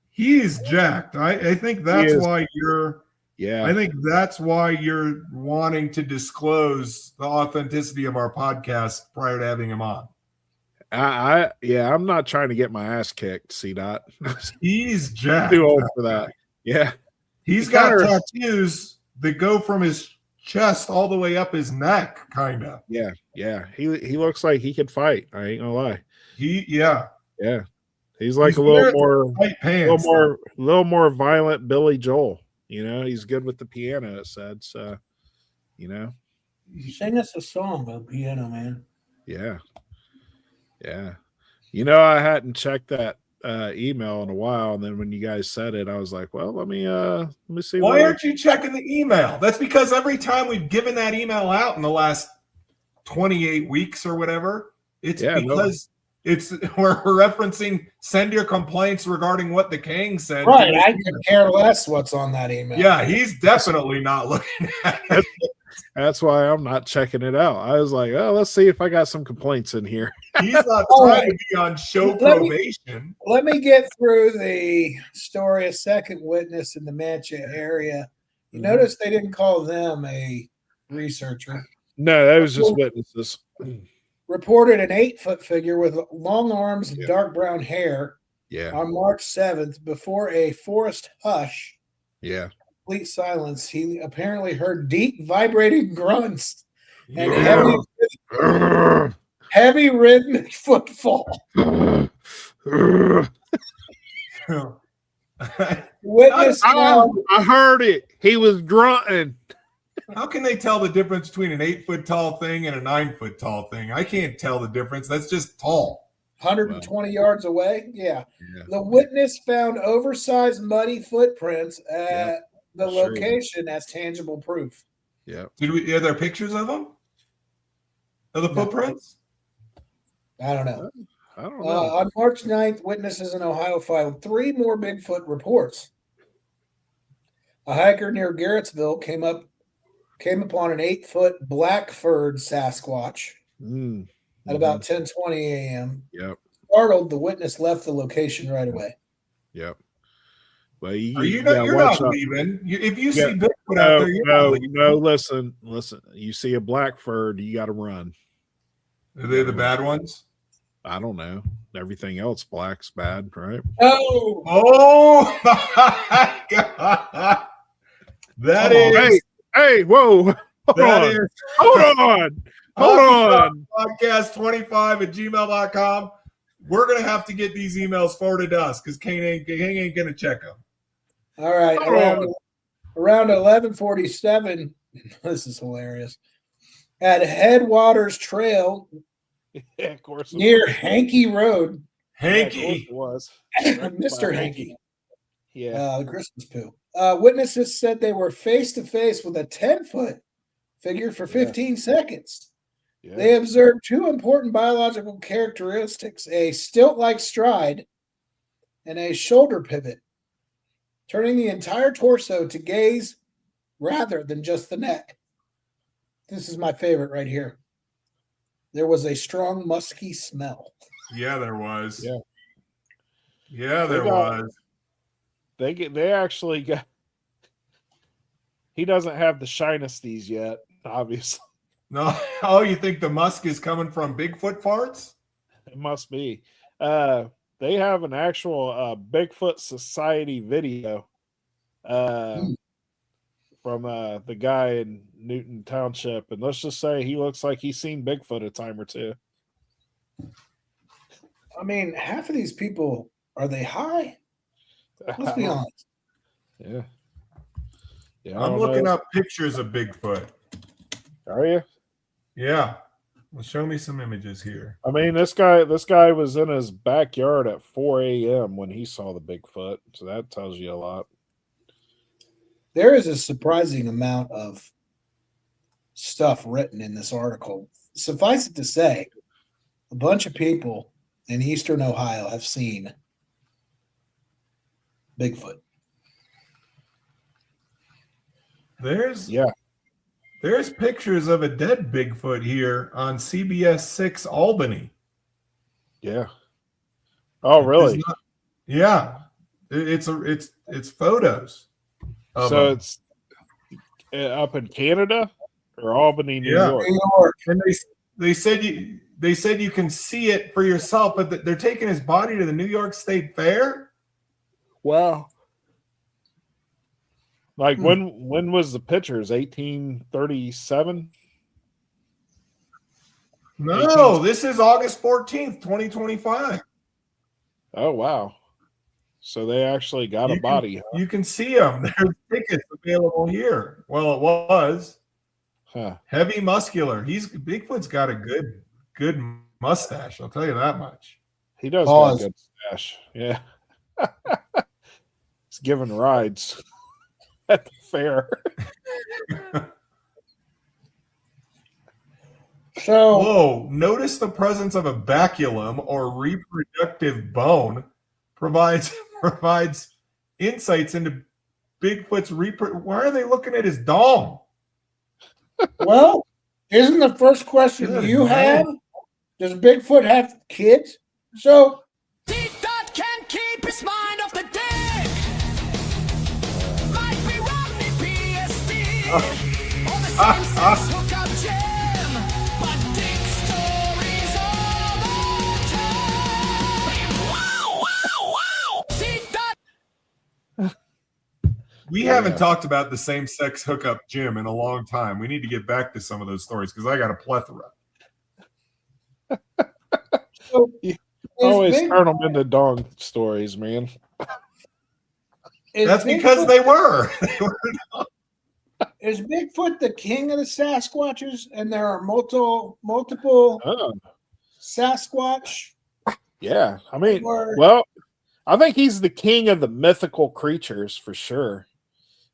He's jacked. I think that's why you're Yeah. I think that's why you're wanting to disclose the authenticity of our podcast prior to having him on. I'm not trying to get my ass kicked, C-Dot. He's jacked. Too old for that. Yeah. He's got tattoos that go from his chest all the way up his neck, kind of. Yeah. He looks like he could fight. I ain't gonna lie. Yeah. He's like He's a little wearing more tight pants. little more violent Billy Joel. He's good with the piano, it said. So, Sing us a song, though, piano man. yeah. I hadn't checked that email in a while, and then when you guys said it, I was like, well, let me see. Why aren't you checking the email? That's because every time we've given that email out in the last 28 weeks or whatever, it's because we're referencing send your complaints regarding what the king said. Right. I could care less what's on that email. Yeah, he's definitely not looking at it. That's why I'm not checking it out. I was like, oh, let's see if I got some complaints in here. He's not trying to be on show probation. Let me get through the story. A second witness in the Mancha area. You notice they didn't call them a researcher. No, that was just witnesses. Reported an 8-foot figure with long arms and dark brown hair Yeah. on March 7th before a forest hush. Yeah. Complete silence. He apparently heard deep vibrating grunts and heavy rhythmic footfall. Witness I heard it. He was grunting. How can they tell the difference between an 8-foot tall thing and a 9-foot tall thing? I can't tell the difference. That's just tall. 120 yards away. Yeah. The witness found oversized muddy footprints at the location as tangible proof. Yeah. Are there pictures of them? Of the footprints? I don't know. I don't know. On March 9th, witnesses in Ohio filed 3 more Bigfoot reports. A hiker near Garrettsville came upon an 8-foot black-furred Sasquatch at about 10:20 a.m. Yep. Startled, the witness left the location right away. Yep. Well, you're not leaving. If you see Bigfoot out there, you're not leaving. No, listen. You see a black furred, you got to run. Are they the bad ones? I don't know. Everything else black's bad, right? Oh my God. That is. Hey, whoa. Hold on. Podcast25@gmail.com. We're going to have to get these emails forwarded to us because Kane ain't going to check them. All right. Around 11:47, this is hilarious. At Headwaters Trail of course near Hankey Road. Hanky was Mr. Hankey. Yeah. The Christmas poo. Witnesses said they were face to face with a 10-foot figure for 15 seconds. Yeah. They observed two important biological characteristics: a stilt-like stride and a shoulder pivot, turning the entire torso to gaze rather than just the neck. This is my favorite right here. There was a strong musky smell. Yeah, there was. Yeah. Yeah, They there got- was. They actually got. He doesn't have the shyness yet, obviously. No. Oh, you think the musk is coming from Bigfoot farts? It must be. They have an actual Bigfoot Society video from the guy in Newton Township, and let's just say he looks like he's seen Bigfoot a time or two. I mean, half of these people, are they high? Let's be honest. Yeah. Yeah. I'm looking up pictures of Bigfoot. Are you? Yeah. Well, show me some images here. I mean, this guy was in his backyard at 4 a.m. when he saw the Bigfoot, so that tells you a lot. There is a surprising amount of stuff written in this article. Suffice it to say, a bunch of people in eastern Ohio have seen Bigfoot. There's pictures of a dead Bigfoot here on CBS 6 Albany. Yeah. Oh, really? It's not- yeah. It's photos. So it's up in Canada or Albany, New Yeah. York? New York. And they said you can see it for yourself, but they're taking his body to the New York State Fair. Wow. Like when was the pictures? 1837? No, this is August 14th, 2025. Oh, wow. So they actually got a body. Huh? You can see them. There's tickets available here. Well, it was heavy muscular. Bigfoot's got a good mustache. I'll tell you that much. He does got a good stash. Yeah. He's giving rides at the fair. So, whoa, notice the presence of a baculum or reproductive bone provides insights into Bigfoot's why are they looking at his dong? well, isn't the first question you have, does Bigfoot have kids? So, T-Dot can't keep his mind off the dick. Might be Rodney PSD. Or the same-sex hookup gym. But dick stories all the time. Wow, wow, wow. T-Dot. We haven't talked about the same-sex hookup gym in a long time. We need to get back to some of those stories because I got a plethora. so Always turn them into dong stories, man. That's because they were. Is Bigfoot the king of the Sasquatches, and there are multiple Oh, Sasquatch? yeah. I mean, Or- well, I think he's the king of the mythical creatures for sure.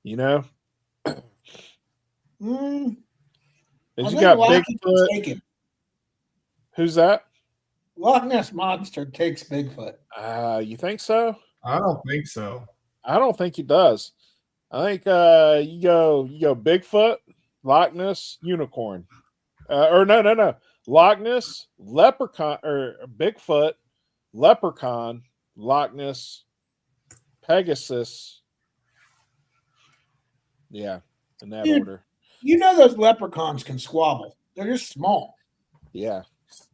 You know, Mm, I you think got Loch Ness Bigfoot. take him. Who's that? Loch Ness Monster takes Bigfoot. You think so? I don't think so. I don't think he does. I think you go Bigfoot, Loch Ness, unicorn, or no, Loch Ness, leprechaun, or Bigfoot, leprechaun, Loch Ness, Pegasus. Yeah, in that Dude. order. You know those leprechauns can squabble. They're just small. Yeah,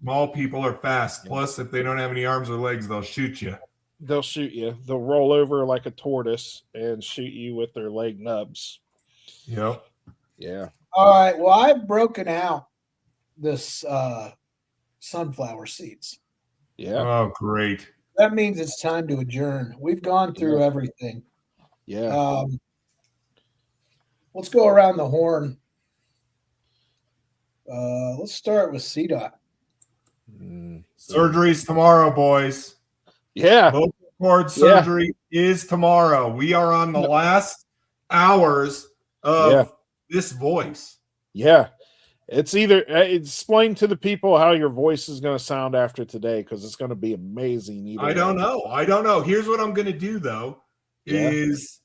Small people are fast. Plus, if they don't have any arms or legs, they'll shoot you. they'll shoot you. They'll roll over like a tortoise and shoot you with their leg nubs. Yep. Yeah. All right. Well, I've broken out this sunflower seeds. Yeah. Oh, great. That means it's time to adjourn. We've gone through everything. Yeah. Let's go around the horn. Let's start with CDOT. Surgery's tomorrow, boys. Yeah. Vocal cord surgery is tomorrow. We are on the last hours of Yeah. this voice. Yeah. It's either explain to the people how your voice is going to sound after today, because it's going to be amazing. I don't know. Here's what I'm going to do though, is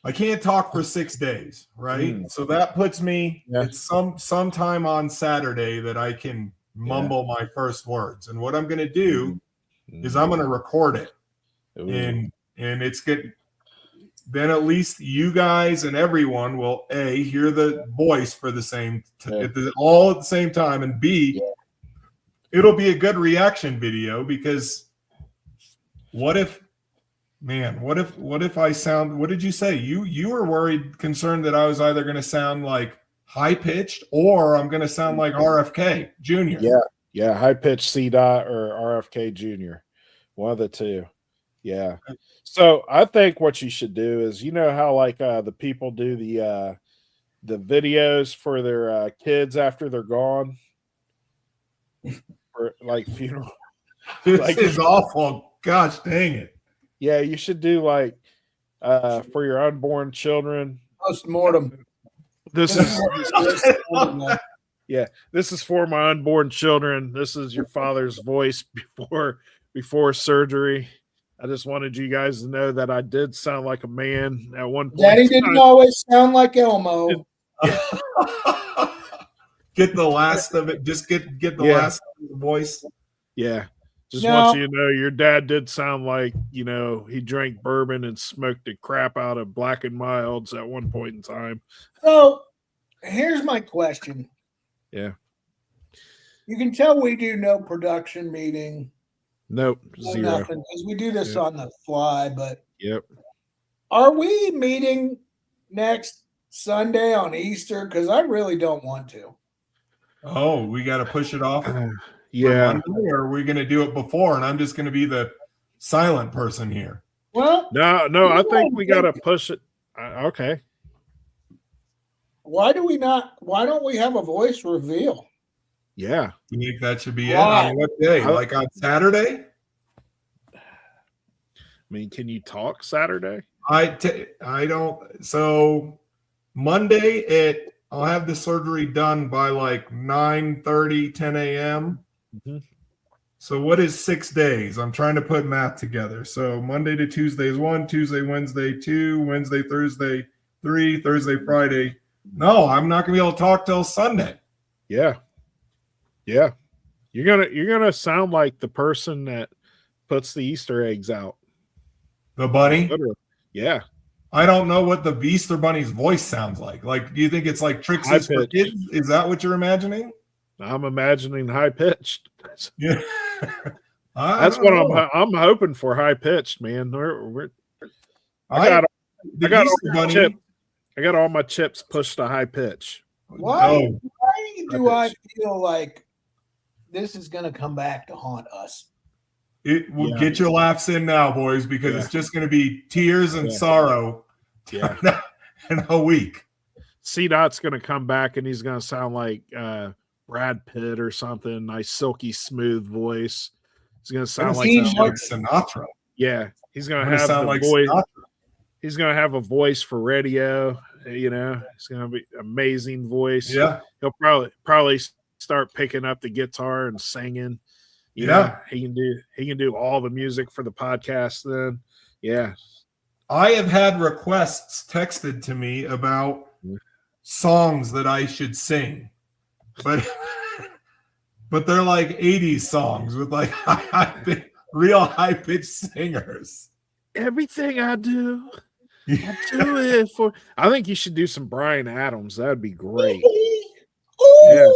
I can't talk for 6 days, right? So that puts me at sometime on Saturday that I can mumble my first words. And what I'm going to do is I'm going to record it. And it's good. Then at least you guys and everyone will hear the voice for the same all at the same time, and B, it'll be a good reaction video, because what if I sound, what did you say? You were concerned that I was either going to sound like high pitched or I'm going to sound like RFK Jr. Yeah, high pitched C dot or RFK Jr. One of the two. Yeah. So I think what you should do is, you know how like the people do the videos for their kids after they're gone, for like funeral. This is awful. Gosh dang it. Yeah, you should do like for your unborn children. Post-mortem. This is this is for my unborn children. This is your father's voice before surgery. I just wanted you guys to know that I did sound like a man at one point. Daddy didn't always sound like Elmo. Get the last of it. Just get the last of the voice. Yeah. Just want you to know your dad did sound like, he drank bourbon and smoked the crap out of Black and Milds at one point in time. So here's my question. Yeah. You can tell we do no production meeting. Nope. Zero. Nothing, because we do this on the fly, but are we meeting next Sunday on Easter? Because I really don't want to. Oh, we got to push it off. Yeah. Or are we going to do it before? And I'm just going to be the silent person here. Well, no, I think we got to push it. Okay. Why don't we have a voice reveal? Yeah. You think that should be it? On what day? Like on Saturday? I mean, can you talk Saturday? I don't. So Monday I'll have the surgery done by like 9:30, 10 a.m. Mm-hmm. So what is 6 days? I'm trying to put math together. So Monday to Tuesday is 1, Tuesday, Wednesday 2, Wednesday, Thursday 3, Thursday, Friday. No, I'm not gonna be able to talk till Sunday. Yeah. Yeah. You're gonna sound like the person that puts the Easter eggs out. The bunny? Literally. Yeah. I don't know what the Easter Bunny's voice sounds like. Like, do you think it's like Trixie's for kids? Is that what you're imagining? I'm imagining high pitched. Yeah. That's what I'm hoping for, high pitched, man. I got all my chips pushed to high pitch. Why do I feel like this is going to come back to haunt us? It will get your laughs in now, boys, because it's just going to be tears and sorrow in a week. C-Dot's going to come back and he's going to sound like Brad Pitt or something. Nice, silky, smooth voice. He's going to sound like Sinatra. Yeah, he's going to have the voice. Sinatra. He's going to have a voice for radio. It's going to be amazing voice. Yeah, he'll probably start picking up the guitar and singing. He can do all the music for the podcast then. Yeah. I have had requests texted to me about songs that I should sing. But they're like 80s songs with like real high-pitched singers. Everything I do, I do it for. I think you should do some Bryan Adams. That'd be great. Yeah.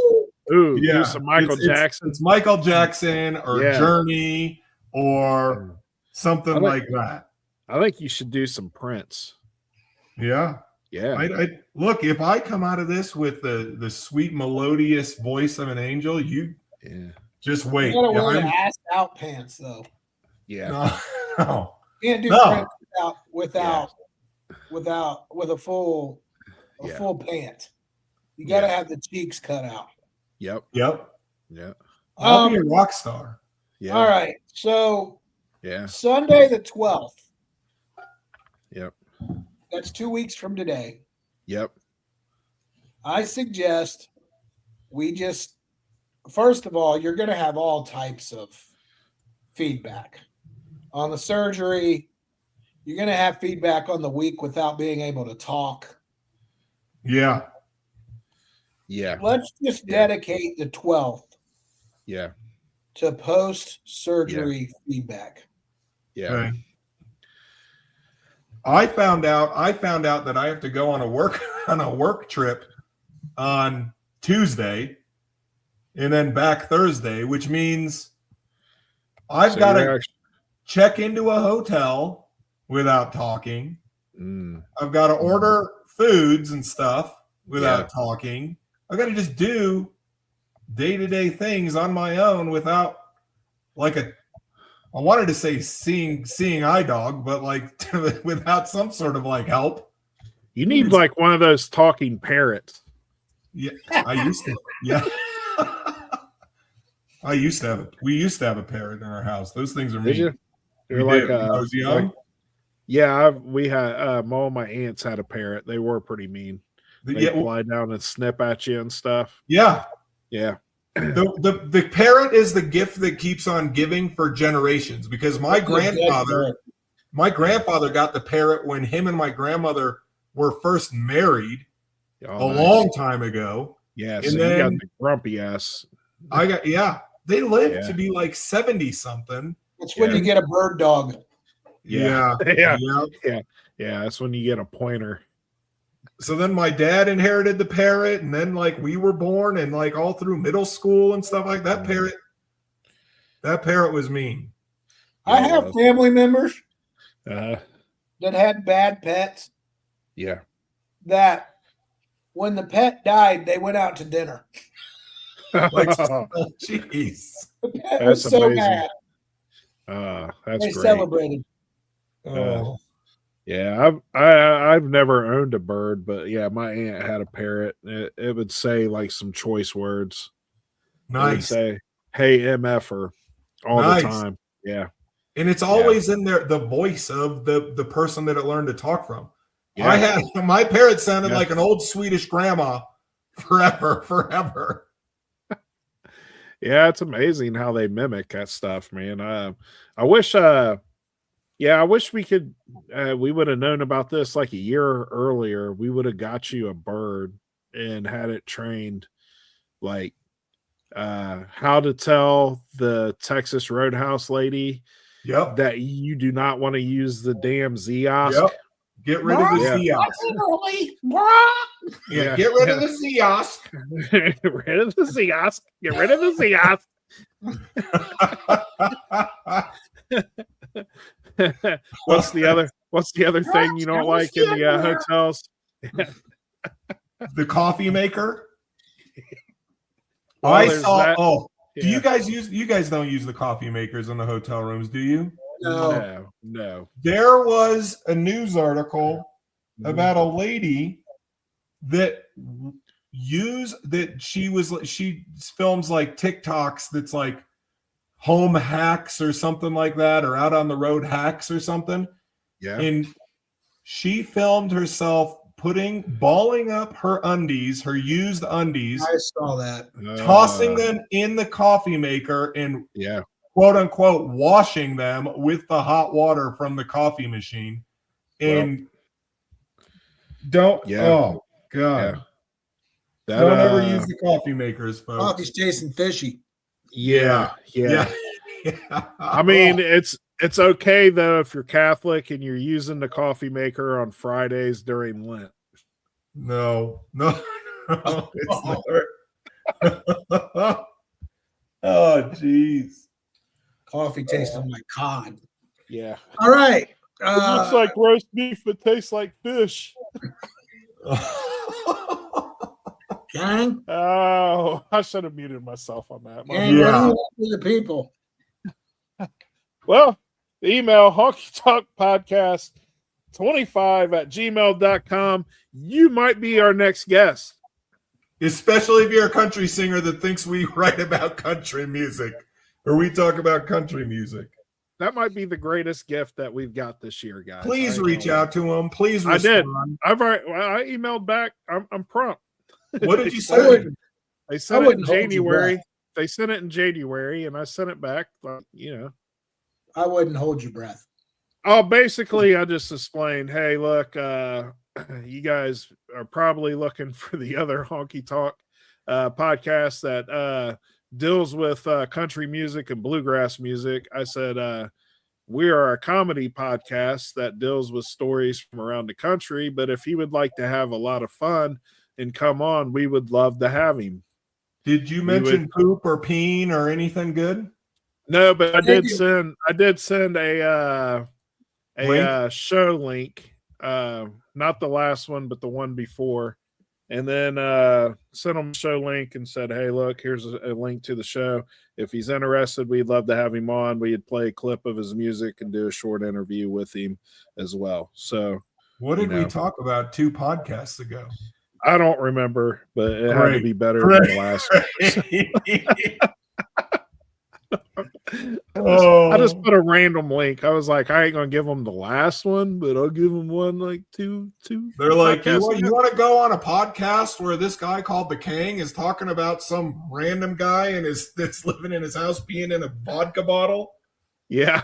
Ooh, do some Michael Jackson. It's Michael Jackson or Journey or something like that. I think you should do some Prince. Yeah. Yeah. I look, if I come out of this with the sweet melodious voice of an angel, you just wait. You gotta wear ass out pants though. Yeah. No. You can't do Prince with a full pant. You gotta have the cheeks cut out. Yep. I'll be a rock star. Yeah. All right. So Sunday the 12th. Yep. That's 2 weeks from today. Yep. I suggest we just, first of all, you're going to have all types of feedback on the surgery. You're going to have feedback on the week without being able to talk. Yeah. Yeah. Let's just dedicate the 12th Yeah. to post-surgery feedback. Yeah. Okay. I found out that I have to go on a work trip on Tuesday and then back Thursday, which means I've got to check into a hotel without talking. I've got to order foods and stuff without talking. I've got to just do day-to-day things on my own without like I wanted to say seeing eye dog, but like without some sort of like help. You need like one of those talking parrots. Yeah, I used to. Yeah, we used to have a parrot in our house. Those things are mean. Did you? They're We like did. When I was young. like, yeah, we had all my aunts had a parrot. They were pretty mean. They fly down and snip at you and stuff. Yeah. Yeah. The parrot is the gift that keeps on giving for generations, because my grandfather got the parrot when him and my grandmother were first married a long time ago. Yeah, and so then you got the grumpy ass. They lived to be like 70 something. That's when you get a bird dog. Yeah. That's when you get a pointer. So then my dad inherited the parrot, and then like we were born, and like all through middle school and stuff like that. That parrot was mean. I have family members that had bad pets. Yeah. That when the pet died, they went out to dinner. Like, jeez. The pet was so amazing. mad. That's they great. Celebrated. Yeah, I've never owned a bird, but yeah, my aunt had a parrot. It would say like some choice words. Nice. It would say, "Hey, MFer," all the time. Yeah, and it's always in there, the voice of the person that it learned to talk from. Yeah. My parrot sounded like an old Swedish grandma forever. Yeah, it's amazing how they mimic that stuff, man. I wish we could. We would have known about this like a year earlier. We would have got you a bird and had it trained, like how to tell the Texas Roadhouse lady that you do not want to use the damn Ziosk. Yep. Get rid of the Ziosk. Yeah, get rid of the Ziosk. Get rid of the Ziosk. Get rid of the Ziosk. What's the other thing you don't like in the hotels? The coffee maker. Well, I saw that. Do you guys don't use the coffee makers in the hotel rooms, do you? No. There was a news article about a lady that she films like TikToks that's like home hacks or something like that, or out on the road hacks or something. Yeah. And she filmed herself balling up her used undies. I saw that. Tossing them in the coffee maker and quote unquote washing them with the hot water from the coffee machine. And oh God. Yeah. Don't ever use the coffee makers, folks. Coffee's tasting fishy. Yeah. I mean, it's okay though if you're Catholic and you're using the coffee maker on Fridays during Lent. No, it's not. Oh, jeez. Coffee tasting like cod. Yeah. All right. It looks like roast beef, but tastes like fish. Gang? Oh, I should have muted myself on that. To the people. Well, the email honkytalkpodcast25@gmail.com. You might be our next guest. Especially if you're a country singer that thinks we write about country music or we talk about country music. that might be the greatest gift that we've got this year, guys. Please reach out to him. Please I did. respond. I emailed back. I'm prompt. What did you I say? wouldn't, They I sent it in wouldn't hold your January. breath. They sent it in January, and I sent it back. I wouldn't hold your breath. Oh, basically, I just explained, hey, look, you guys are probably looking for the other Honky Talk podcast that deals with country music and bluegrass music. I said, we are a comedy podcast that deals with stories from around the country, but if he would like to have a lot of fun and come on, we would love to have him. Did you mention poop or peen or anything good? No, but I did Maybe. send a show link, not the last one, but the one before, and then sent him a show link and said, hey, look, here's a link to the show. If he's interested, we'd love to have him on. We'd play a clip of his music and do a short interview with him as well. So what did we talk about 2 podcasts ago? I don't remember, but it had to be better than the last one. I just put a random link. I was like, I ain't gonna give them the last one, but I'll give them one like two. They're like, you want to go on a podcast where this guy called the Kang is talking about some random guy and that's living in his house peeing in a vodka bottle? Yeah.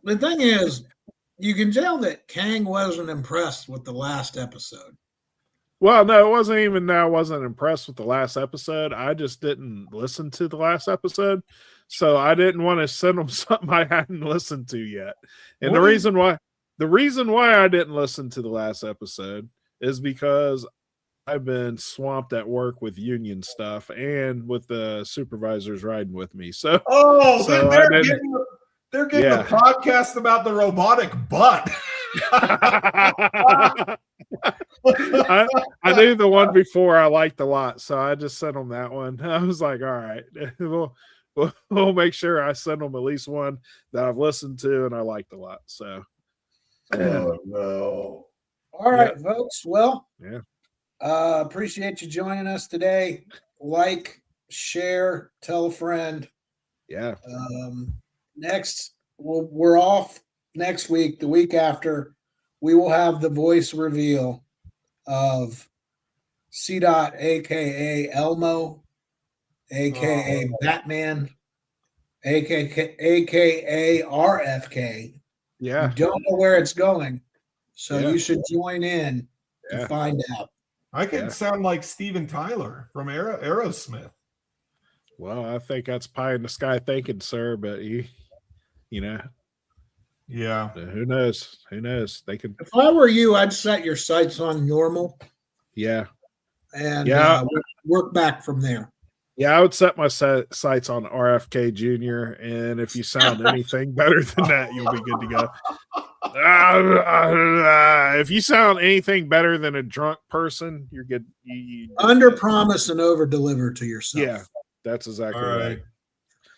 The thing is, you can tell that Kang wasn't impressed with the last episode. Well, no, it wasn't even that I wasn't impressed with the last episode. I just didn't listen to the last episode. So I didn't want to send them something I hadn't listened to yet. And the reason why I didn't listen to the last episode is because I've been swamped at work with union stuff and with the supervisors riding with me. So they're getting a podcast about the robotic butt. I knew the one before I liked a lot, so I just sent them that one. I was like, all right, we'll make sure I send them at least one that I've listened to and I liked a lot. So, oh no! All right, folks. Well, yeah, appreciate you joining us today. Like, share, tell a friend. Yeah. Next, we're off next week. The week after, we will have the voice reveal of C. Dot, aka Elmo, aka Batman, aka RFK. Yeah. You don't know where it's going, so you should join in to find out. I could sound like Steven Tyler from Aerosmith. Well, I think that's pie in the sky thinking, sir, but yeah. Who knows? Who knows? They could. If I were you, I'd set your sights on normal. Yeah. And work back from there. Yeah, I would set my sights on RFK Jr. And if you sound anything better than that, you'll be good to go. If you sound anything better than a drunk person, you're good. Under promise and over deliver to yourself. Yeah, that's exactly right.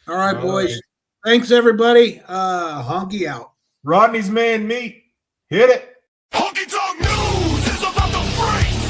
All right, boys. Right. Thanks, everybody. Honky out. Rodney's man meat. Hit it. Honky Tonk News is about to freeze.